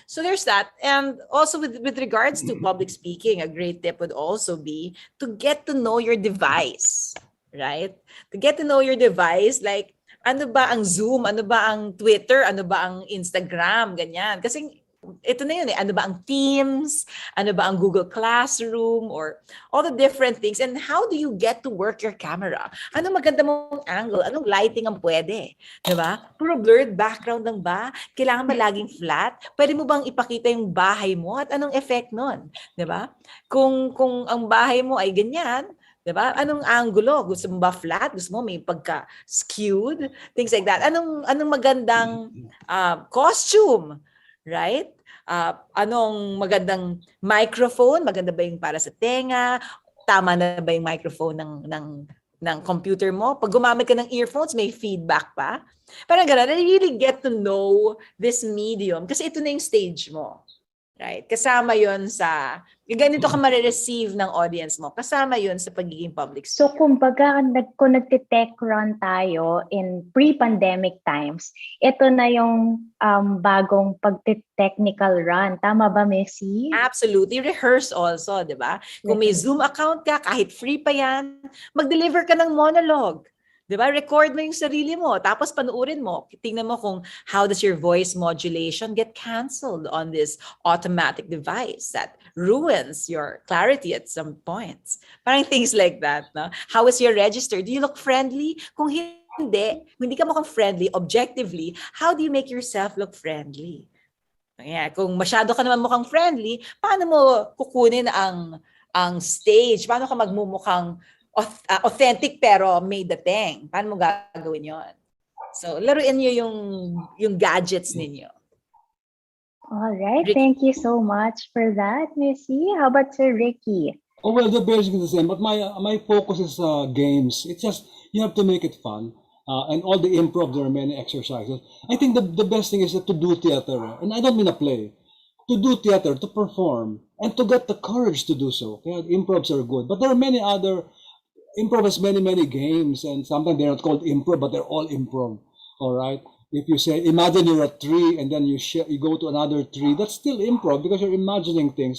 I: So there's that. And also with regards to public speaking, a great tip would also be to get to know your device, right? To get to know your device, like, ano ba ang Zoom? Ano ba ang Twitter? Ano ba ang Instagram? Ganyan. Kasi ito na yun eh. Ano ba ang Teams? Ano ba ang Google Classroom? Or all the different things. And how do you get to work your camera? Ano maganda mong angle? Anong lighting ang pwede? Diba? Puro blurred background lang ba? Kailangan ba laging flat? Pwede mo bang ipakita yung bahay mo? At anong effect nun? Diba? Kung ang bahay mo ay ganyan, diba? Anong angulo? Gusto mo ba flat? Gusto mo may pagka-skewed? Things like that. Anong magandang costume? Right? Anong magandang microphone? Maganda ba yung para sa tenga? Tama na ba yung microphone ng computer mo? Pag gumamit ka ng earphones, may feedback pa? Parang gano'n. I really get to know this medium kasi ito na yung stage mo. Right? Kasama yon sa, ganito ka ma-receive ng audience mo. Kasama yon sa pagiging public speaker.
H: So kumbaga, kung nagte-tech run tayo in pre-pandemic times, ito na yung bagong pagte-technical run. Tama ba, Missy?
I: Absolutely. Rehearse also, di ba? Kung may Zoom account ka, kahit free pa yan, mag-deliver ka ng monologue. Diba? Record mo yung sarili mo, tapos panuurin mo. Tingnan mo kung how does your voice modulation get canceled on this automatic device that ruins your clarity at some points. Parang things like that. No? How is your register? Do you look friendly? Kung hindi ka mukhang friendly, objectively, how do you make yourself look friendly? Yeah, kung masyado ka naman mukhang friendly, paano mo kukunin ang stage? Paano ka magmumukhang authentic pero may dating? Paano mo gagawin yon? So, laruin nyo yung gadgets ninyo.
H: All right. Thank you so much for that, Missy. How about Sir Ricky?
J: Oh, well, they're basically the same, but my focus is games. It's just, you have to make it fun. And all the improv, there are many exercises. I think the best thing is to do theater. And I don't mean a play. To do theater, to perform, and to get the courage to do so. Okay? Improvs are good. But there are many other. Improv has many games, and sometimes they're not called improv, but they're all improv. All right. If you say, imagine you're a tree, and then you go to another tree, that's still improv because you're imagining things.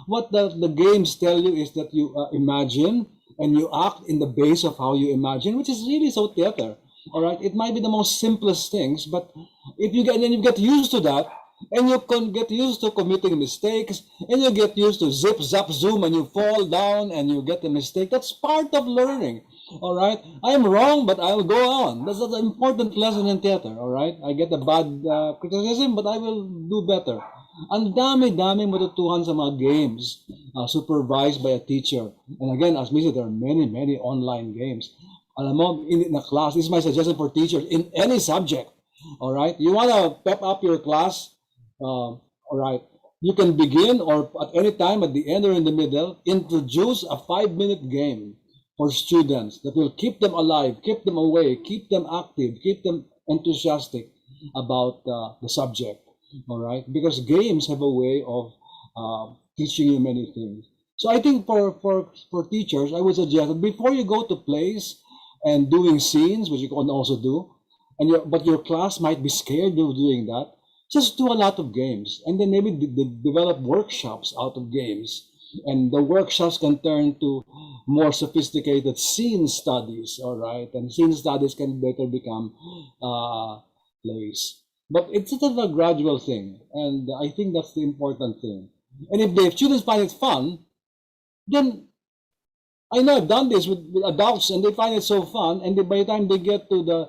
J: What the games tell you is that you imagine and you act in the base of how you imagine, which is really so theater. All right. It might be the most simplest things, but if you get used to that, and you can get used to committing mistakes, and you get used to zip, zap, zoom, and you fall down and you get a mistake. That's part of learning. All right? I'm wrong, but I'll go on. That's an important lesson in theater. All right? I get a bad criticism, but I will do better. Ang dami-dami matutuhan sa mga games supervised by a teacher. And again, as Missy, there are many online games. Alam mo, in a class, this is my suggestion for teachers in any subject. All right? You want to pep up your class? All right. You can begin or at any time at the end or in the middle, introduce a 5-minute game for students that will keep them alive, keep them awake, keep them active, keep them enthusiastic about the subject. All right. Because games have a way of teaching you many things. So I think for teachers, I would suggest that before you go to plays and doing scenes, which you can also do, but your class might be scared of doing that, just do a lot of games, and then maybe develop workshops out of games, and the workshops can turn to more sophisticated scene studies, all right, and scene studies can later become plays. But it's sort of a gradual thing, and I think that's the important thing. And if the students find it fun, then I know I've done this with adults, and they find it so fun, and by the time they get to the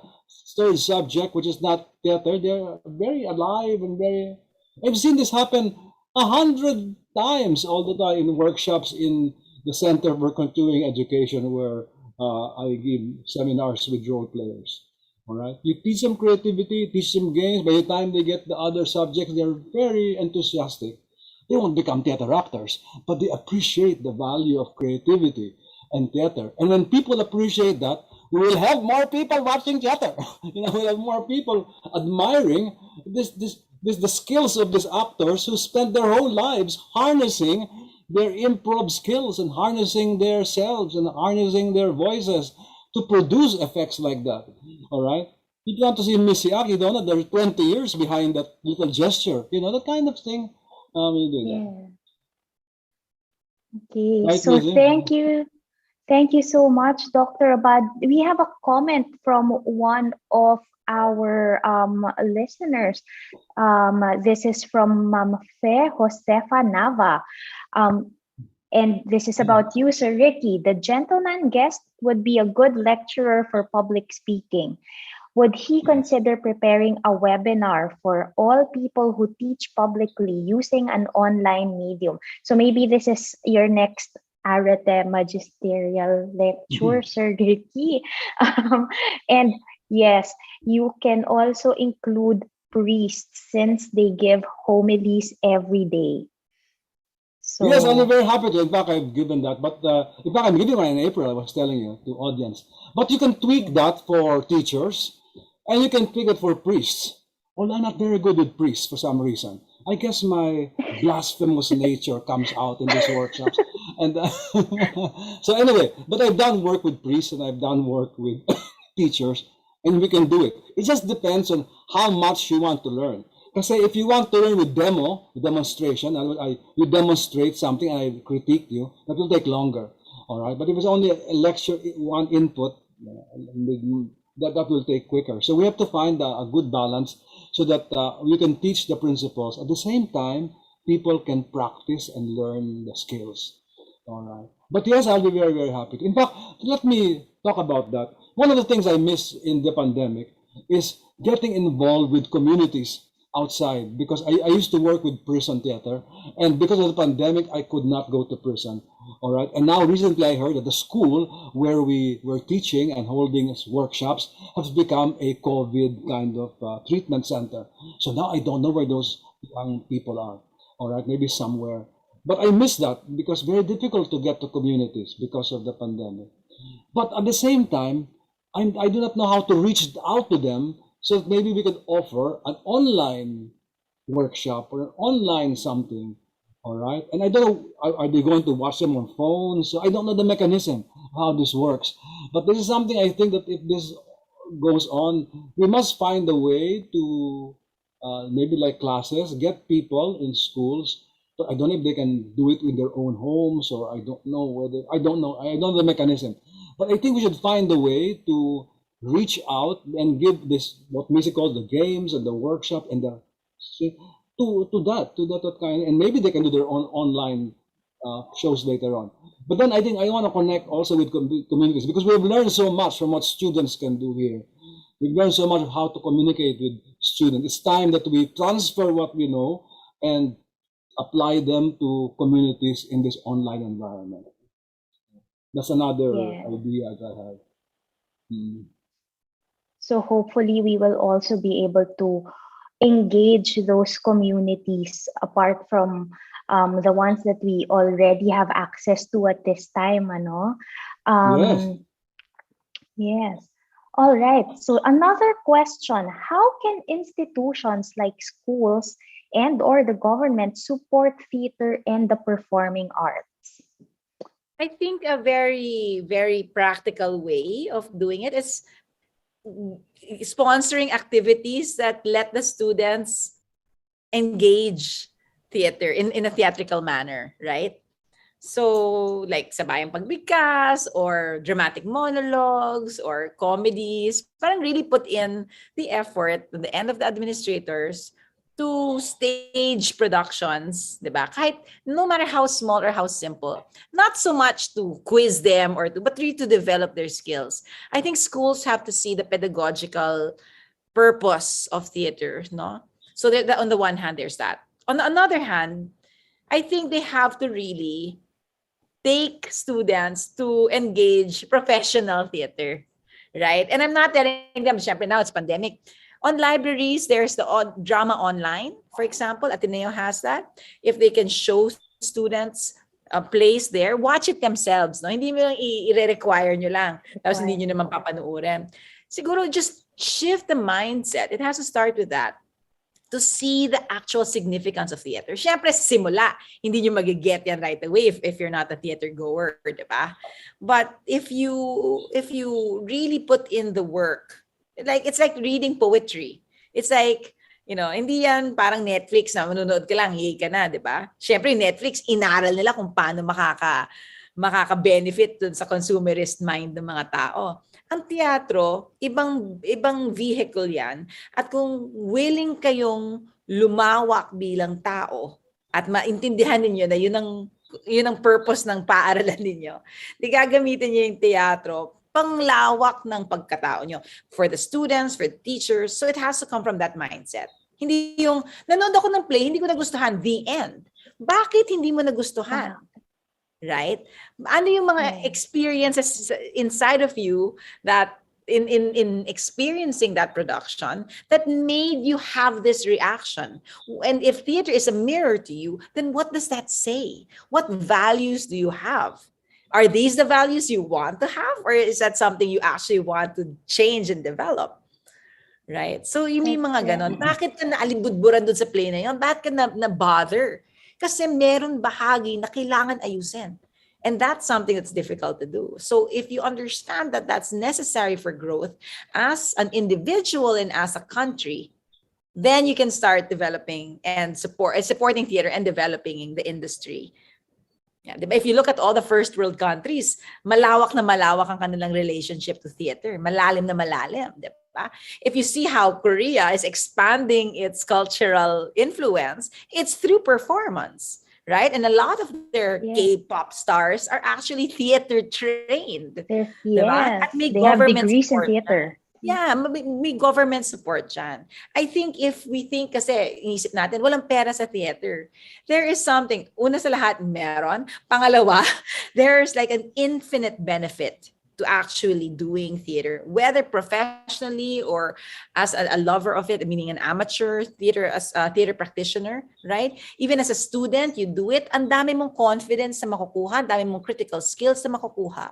J: third subject, which is not theater, they're very alive and very. I've seen this happen 100 times all the time in workshops in the Center for Continuing Education, where I give seminars with role players. All right, you teach them creativity, teach them games. By the time they get the other subjects, they're very enthusiastic. They won't become theater actors, but they appreciate the value of creativity and theater. And when people appreciate that, we will have more people watching theater. We'll have more people admiring the skills of these actors who spend their whole lives harnessing their improv skills and harnessing their selves and harnessing their voices to produce effects like that. All right? If you want to see Missy Aki, don't know, there's 20 years behind that little gesture. That kind of thing. We do that.
H: Yeah. Okay,
J: Right,
H: so
J: Missy?
H: thank you. Thank you so much, Dr. Abad. We have a comment from one of our listeners. This is from Fe Josefa Nava. And this is about you, Sir Ricky. The gentleman guest would be a good lecturer for public speaking. Would he consider preparing a webinar for all people who teach publicly using an online medium? So maybe this is your next Arete magisterial lecture, Sir Ricky. And yes, you can also include priests since they give homilies every day. So,
J: Yes, I'm very happy to. In fact, I've given that. But in fact, I'm giving one in April, I was telling you, to audience. But you can tweak that for teachers, and you can tweak it for priests. Well, I'm not very good with priests for some reason. I guess my blasphemous nature comes out in these workshops. And so anyway, but I've done work with priests and I've done work with teachers, and we can do it. It just depends on how much you want to learn. Because if you want to learn with demonstration, you demonstrate something and I critique you, that will take longer. All right, but if it's only a lecture, one input, that will take quicker. So we have to find a good balance so that we can teach the principles. At the same time, people can practice and learn the skills. All right. But yes, I'll be very, very happy. In fact, let me talk about that. One of the things I miss in the pandemic is getting involved with communities outside, because I used to work with prison theater, and because of the pandemic, I could not go to prison. All right. And now recently I heard that the school where we were teaching and holding workshops has become a COVID kind of treatment center. So now I don't know where those young people are. All right. Maybe somewhere. But I miss that because very difficult to get to communities because of the pandemic. But at the same time, I do not know how to reach out to them, so that maybe we could offer an online workshop or an online something. All right. And I don't know, are they going to watch them on phones? So I don't know the mechanism, how this works. But this is something I think that if this goes on, we must find a way to maybe like classes, get people in schools. But I don't know if they can do it in their own homes, or I don't know whether, I don't know the mechanism. But I think we should find a way to reach out and give this, what Missy calls the games and the workshop and the to that kind, and maybe they can do their own online shows later on. But then I think I want to connect also with communities, because we've learned so much from what students can do here. We've learned so much of how to communicate with students. It's time that we transfer what we know and apply them to communities in this online environment. That's another idea that I have.
H: So hopefully we will also be able to engage those communities apart from the ones that we already have access to at this time, ano?
J: Yes.
H: Yes. All right. So another question, how can institutions like schools and or the government support theater and the performing arts?
I: I think a very, very practical way of doing it is sponsoring activities that let the students engage theater in a theatrical manner, right? So, like sabayang pagbigkas or dramatic monologues or comedies, parang really put in the effort to the end of the administrators to stage productions, di ba? Kahit no matter how small or how simple, not so much to quiz them but really to develop their skills. I think schools have to see the pedagogical purpose of theater, no? So on the one hand, there's that. On the other hand, I think they have to really take students to engage professional theater, right? And I'm not telling them, syempre now it's pandemic. On libraries, there's the drama online. For example, Ateneo has that. If they can show students a place there, watch it themselves. No? Hindi mo lang i-require nyo lang. Tapos hindi nyo naman papanuorin. Siguro just shift the mindset. It has to start with that. To see the actual significance of theater. Siyempre, simula. Hindi nyo mag-get yan right away if you're not a theater goer, di ba? But if you really put in the work, like it's like reading poetry. It's like, hindi yan parang Netflix na manonood ka lang, yay ka na, di ba? Siyempre, Netflix, inaral nila kung paano makaka-benefit dun sa consumerist mind ng mga tao. Ang teatro, ibang vehicle yan. At kung willing kayong lumawak bilang tao at maintindihan ninyo na yun ang purpose ng paaralan ninyo, di gagamitin niyo yung teatro panglawak ng pagkatao nyo for the students, for the teachers. So it has to come from that mindset. Hindi yung, nanood ako ng play, hindi ko nagustuhan, the end. Bakit hindi mo nagustuhan? Right? Ano yung mga experiences inside of you that in experiencing that production that made you have this reaction? And if theater is a mirror to you, then what does that say? What values do you have? Are these the values you want to have? Or is that something you actually want to change and develop? Right? So yung may mga ganon. Bakit ka naalibudburan dun sa play na yun? Bakit ka na-bother? Kasi meron bahagi na kailangan ayusin. And that's something that's difficult to do. So if you understand that that's necessary for growth as an individual and as a country, then you can start developing and supporting theater and developing the industry. Yeah, if you look at all the first world countries, malawak na malawak ang kanilang relationship to theater. Malalim na malalim. If you see how Korea is expanding its cultural influence, it's through performance, right? And a lot of their K-pop stars are actually theater trained.
H: Yes,
I: At may
H: they have
I: government
H: degrees in
I: support
H: theater.
I: Yeah, may government support dyan. I think if we think kasi, inisip natin, walang pera sa theater. There is something, una sa lahat, meron. Pangalawa, there's like an infinite benefit to actually doing theater, whether professionally or as a lover of it, meaning an amateur theater, as a theater practitioner, right? Even as a student, you do it, ang dami mong confidence na makukuha, dami mong critical skills na makukuha.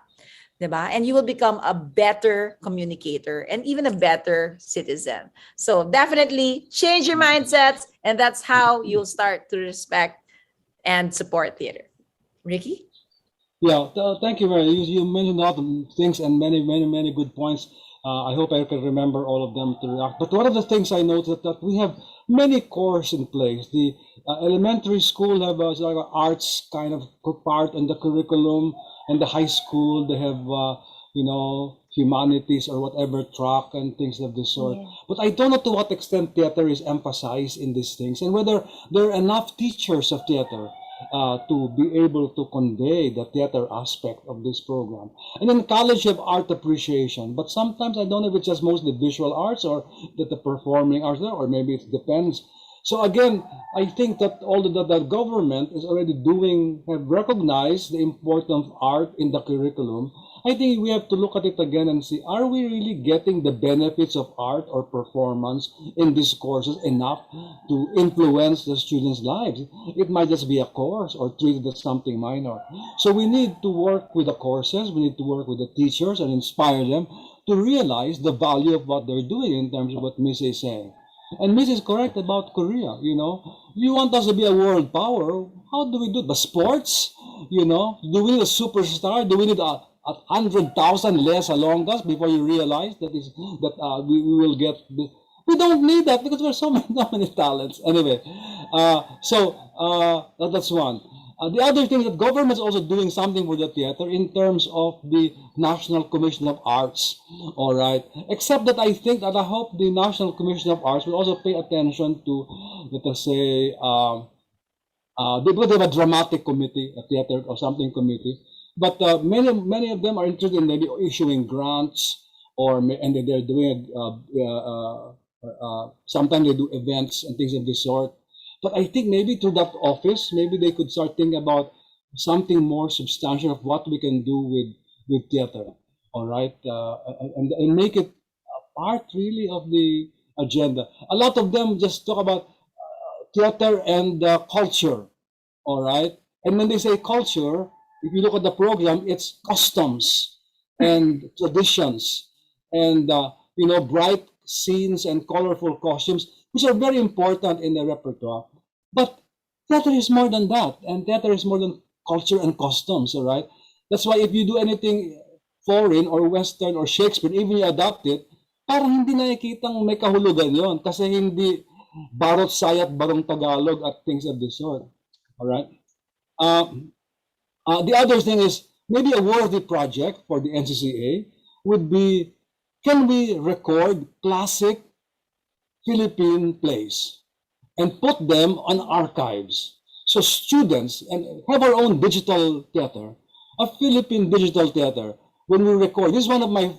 I: Diba? And you will become a better communicator and even a better citizen. So definitely change your mindsets, and that's how you'll start to respect and support theater. Ricky?
J: Yeah, thank you, Vera. You mentioned a lot of things and many good points. I hope I can remember all of them to react. But one of the things I noticed that we have many courses in place. The elementary school have like an arts kind of part in the curriculum, and the high school they have humanities or whatever track and things of this sort. But I don't know to what extent theater is emphasized in these things, and whether there are enough teachers of theater to be able to convey the theater aspect of this program. And in college, you have art appreciation, but sometimes I don't know if it's just mostly visual arts or that the performing arts there, or maybe it depends. So again, I think that although the government is already have recognized the importance of art in the curriculum, I think we have to look at it again and see, are we really getting the benefits of art or performance in these courses enough to influence the students' lives? It might just be a course or treated as something minor. So we need to work with the courses, we need to work with the teachers and inspire them to realize the value of what they're doing in terms of what Miss is saying. And Miss is correct about Korea, You want us to be a world power, how do we do it? The sports, Do we need a superstar? Do we need 100,000 less along us before you realize that we will get We don't need that because there's so many talents. Anyway, that's one. The other thing that government is also doing something for the theater in terms of the National Commission of Arts. All right. Except that I think that I hope the National Commission of Arts will also pay attention to, let us say, because they have a dramatic committee, a theater or something committee. But many of them are interested in maybe issuing grants, and they're doing sometimes they do events and things of this sort. But I think maybe through that office, maybe they could start thinking about something more substantial of what we can do with theater, all right, and make it a part really of the agenda. A lot of them just talk about theater and culture, all right. And when they say culture, if you look at the program, it's customs and traditions and bright scenes and colorful costumes, which are very important in the repertoire. But theater is more than that, and theater is more than culture and customs, all right? That's why if you do anything foreign or Western or Shakespeare, even you adapt it, parang hindi nakikitang may kahulugan yon kasi hindi barot sayat, barong Tagalog at things of this sort, all right? The other thing is, maybe a worthy project for the NCCA would be, can we record classic Philippine plays and put them on archives? So students, and have our own digital theater, a Philippine digital theater. When we record, this is one of my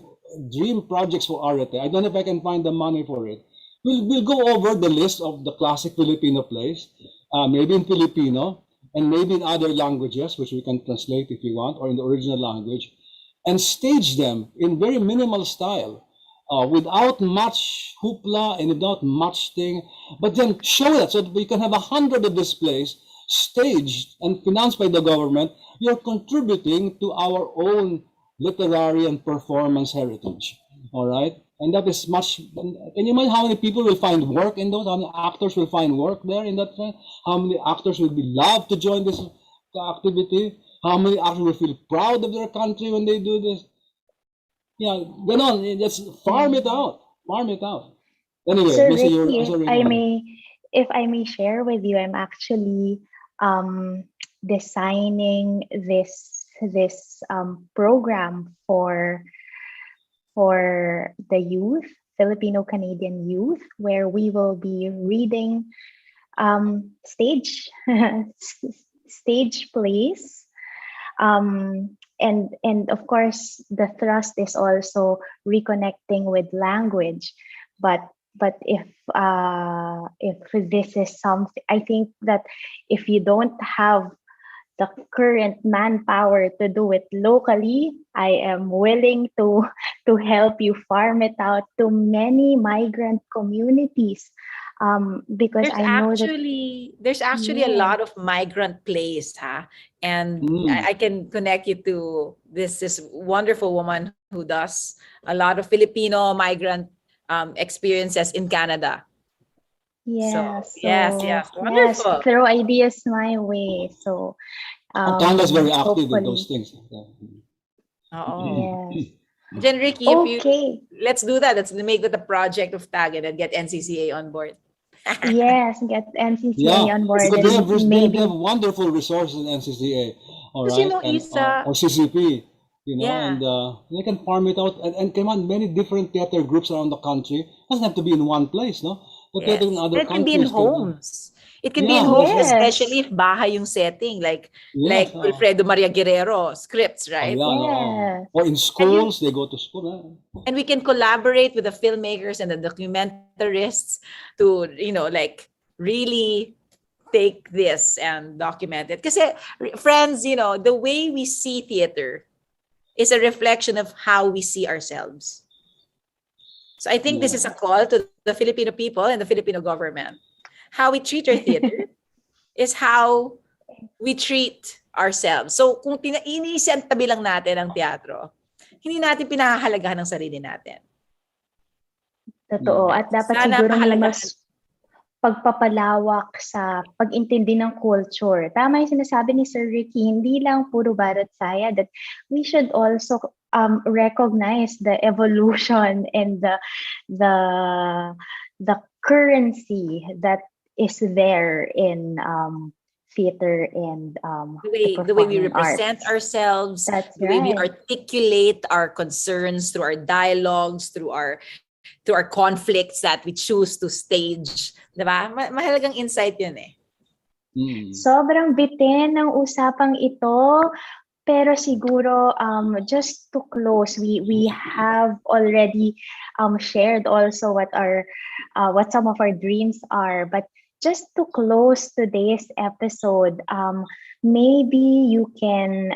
J: dream projects for Arete. I don't know if I can find the money for it. We'll go over the list of the classic Filipino plays, maybe in Filipino, and maybe in other languages, which we can translate if you want, or in the original language, and stage them in very minimal style, without much hoopla and without much thing, but then show that so that we can have 100 of these plays staged and financed by the government. You're contributing to our own literary and performance heritage, all right? And that is much, can you imagine how many people will find work in those? How many actors will find work there in that trend? How many actors will be loved to join this activity? How many actors will feel proud of their country when they do this? Yeah, ganon, just farm it out. Anyway,
H: Sir
J: Missy,
H: Ricky, if I may share with you, I'm actually designing this program for the youth, Filipino Canadian youth, where we will be reading stage plays, and of course the thrust is also reconnecting with language, but if this is something, I think that if you don't have the current manpower to do it locally, I am willing to help you farm it out to many migrant communities, because
I: There's
H: I know
I: there's actually a lot of migrant plays, and I can connect you to this wonderful woman who does a lot of Filipino migrant experiences in Canada.
H: Yes,
I: wonderful.
H: throw ideas my way. So
J: Canada's very active in those things.
H: Yes.
I: Jen, Ricky, let's do that. Let's make that a project of Tagged and get NCCA on board.
H: Yes, get NCCA on board.
J: Because
H: Maybe
J: they have wonderful resources in NCCA, all
I: Because,
J: right,
I: you know, Isa,
J: or CCP,
I: Yeah.
J: and they can farm it out and come on, many different theater groups around the country. Doesn't have to be in one place, no? The
I: yes.
J: theater in other
I: It can be in
J: countries can be.
I: homes. It can be in homes,
H: Yes.
I: especially if bahay yung setting, like Alfredo Maria Guerrero scripts, right?
H: Yes.
J: Or in schools, they go to school.
I: And we can collaborate with the filmmakers and the documentarists to, like really take this and document it. Because friends, the way we see theater is a reflection of how we see ourselves. So I think this is a call to the Filipino people and the Filipino government. How we treat our theater is how we treat ourselves. So kung iniisang tabi lang natin ang teatro, hindi natin pinahahalagahan ang sarili natin.
H: Totoo. At dapat siguro may mas pagpapalawak sa pag-intindi ng culture. Tama yung sinasabi ni Sir Ricky, hindi lang puro barot saya, that we should also recognize the evolution and the the currency that is there in theater and
I: The way we
H: performing
I: represent
H: arts.
I: ourselves,
H: That's
I: the way we
H: right.
I: articulate our concerns through our dialogues, through our conflicts that we choose to stage. Diba? Mahalagang insight yun eh.
H: Sobrang bitin ng usapang ito. Pero siguro, just to close, we have already shared also what some of our dreams are. But just to close today's episode, maybe you can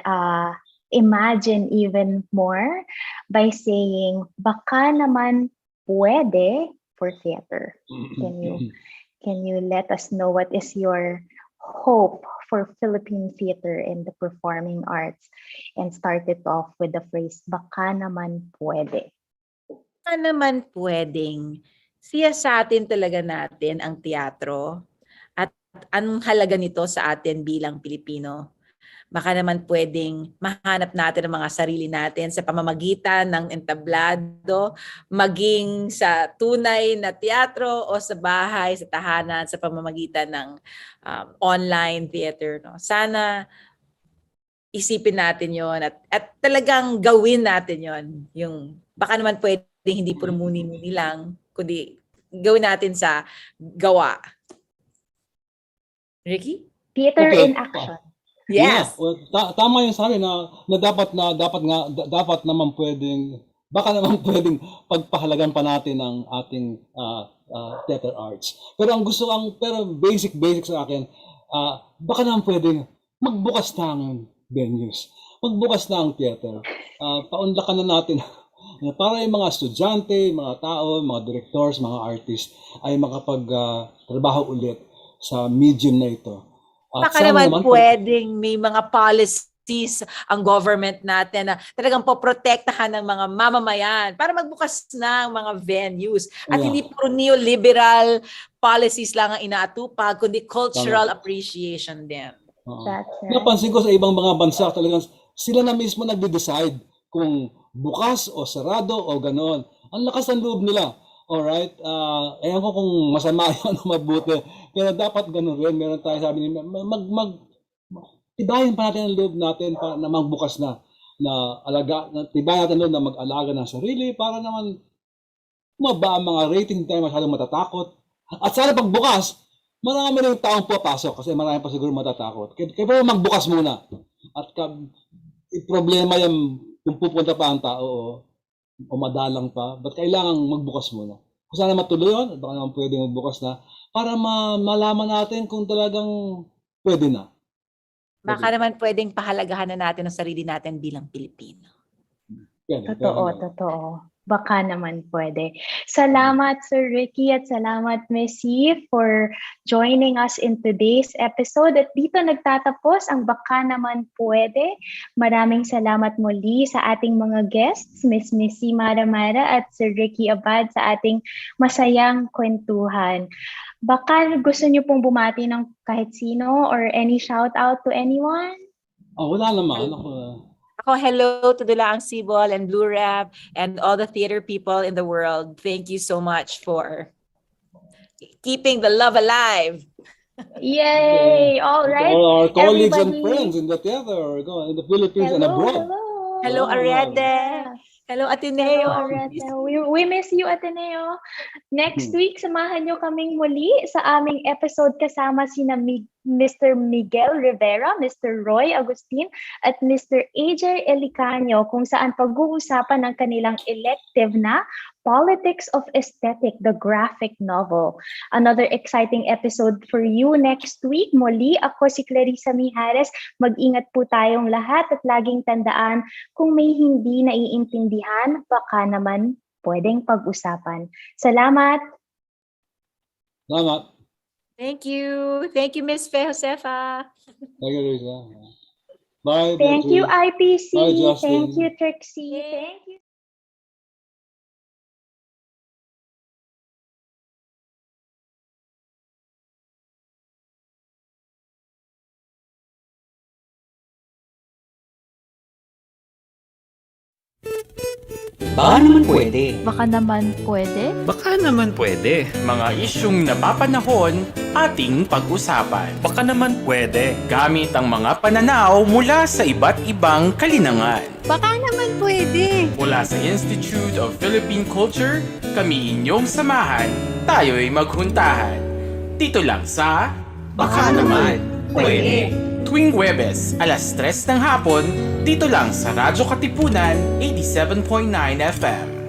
H: imagine even more by saying, "Baka naman pwede" for theater. Can you let us know what is your hope for Philippine theater and the performing arts, and start it off with the phrase, "Baka naman pwede"?
I: Baka naman pwedeng siyasatin talaga natin ang teatro at anong halaga nito sa atin bilang Pilipino. Baka naman pwedeng mahanap natin ang mga sarili natin sa pamamagitan ng entablado, maging sa tunay na teatro o sa bahay, sa tahanan, sa pamamagitan ng online theater. No? Sana isipin natin yon at talagang gawin natin yon. Yung baka naman pwedeng hindi puro muni-muni lang, kundi gawin natin sa gawa. Ricky?
H: Theater
J: Okay.
H: in action.
I: Yes.
J: Yeah, well, tama yung sabi na dapat naman pwedeng baka naman pwedeng pagpahalagan pa natin ang ating theater arts. Pero pero basic sa akin, baka naman pwedeng magbukas na ang venues. Magbukas na ang theater. Paunlakan na natin para yung mga estudyante, mga tao, mga directors, mga artists ay makapag-trabaho ulit sa medium na ito.
I: Baka naman pwedeng may mga policies ang government natin na talagang poprotektahan ng mga mamamayan para magbukas na ang mga venues. At hindi puro neoliberal policies lang ang inaatupag, kundi cultural appreciation din.
H: That's right.
J: Napansin ko sa ibang mga bansa talagang sila na mismo nagde-decide kung bukas o sarado o ganon. Ang lakas ng loob nila. Alright, ayan ko kung masama yan o mabuti. Pero dapat ganun rin. Meron tayo sabi nila, tibayan pa natin ang loob natin para na magbukas na tibayan natin loob na mag-alaga ng sarili para naman mababa ang mga rating, hindi tayo masyadong matatakot. At sana pagbukas, marami rin taong papasok kasi marami pa siguro matatakot. Kaya magbukas muna. At problema yung kung pupunta pa ang tao o madalang pa, but kailangan magbukas muna. Kung sana matuloy yun, baka naman pwede magbukas na para malaman natin kung talagang pwede na.
I: Baka naman pwedeng pahalagahan na natin ang sarili natin bilang Pilipino.
H: Totoo. Baka naman pwede. Salamat, Sir Ricky, at salamat, Missy, for joining us in today's episode. At dito nagtatapos ang Baka Naman Pwede. Maraming salamat muli sa ating mga guests, Miss Missy Maramara at Sir Ricky Abad, sa ating masayang kwentuhan. Baka gusto niyo pong bumati ng kahit sino or any shout out to anyone?
J: Wala naman.
I: Ako, hello to Dulaang Sibol and Blue Rap and all the theater people in the world. Thank you so much for keeping the love alive.
H: Yay! All right.
J: All our colleagues and
H: Everybody.
J: friends in the theater, in the Philippines and abroad.
I: Hello, Arete. Hello, Ateneo.
H: Hello, Arete. We miss you, Ateneo. Next week, samahan nyo kaming muli sa aming episode kasama sina Mr. Miguel Rivera, Mr. Roy Agustin, at Mr. AJ Elicanio, kung saan pag-uusapan ng kanilang elective na Politics of Aesthetic, the graphic novel. Another exciting episode for you next week. Muli, ako si Clarissa Mijares. Mag-ingat po tayong lahat at laging tandaan, kung may hindi naiintindihan, baka naman pwedeng pag-usapan. Salamat!
J: Salamat.
I: Thank you. Thank you, Miss Fe Josefa.
J: Thank you, Lisa. Bye.
H: Thank you, IPC.
J: Bye, Justin.
H: Thank you, Trixie. Thank you.
D: Baka naman pwede.
E: Baka naman pwede?
F: Baka naman pwede.
G: Mga isyung napapanahon ating pag-usapan.
F: Baka naman pwede.
G: Gamit ang mga pananaw mula sa iba't ibang kalinangan.
E: Baka naman pwede.
G: Mula sa Institute of Philippine Culture, kami inyong samahan, tayo'y maghuntahan. Dito lang sa
D: Baka naman pwede.
G: tuwing Huwebes, alas 3 ng hapon, dito lang sa Radyo Katipunan 87.9 FM.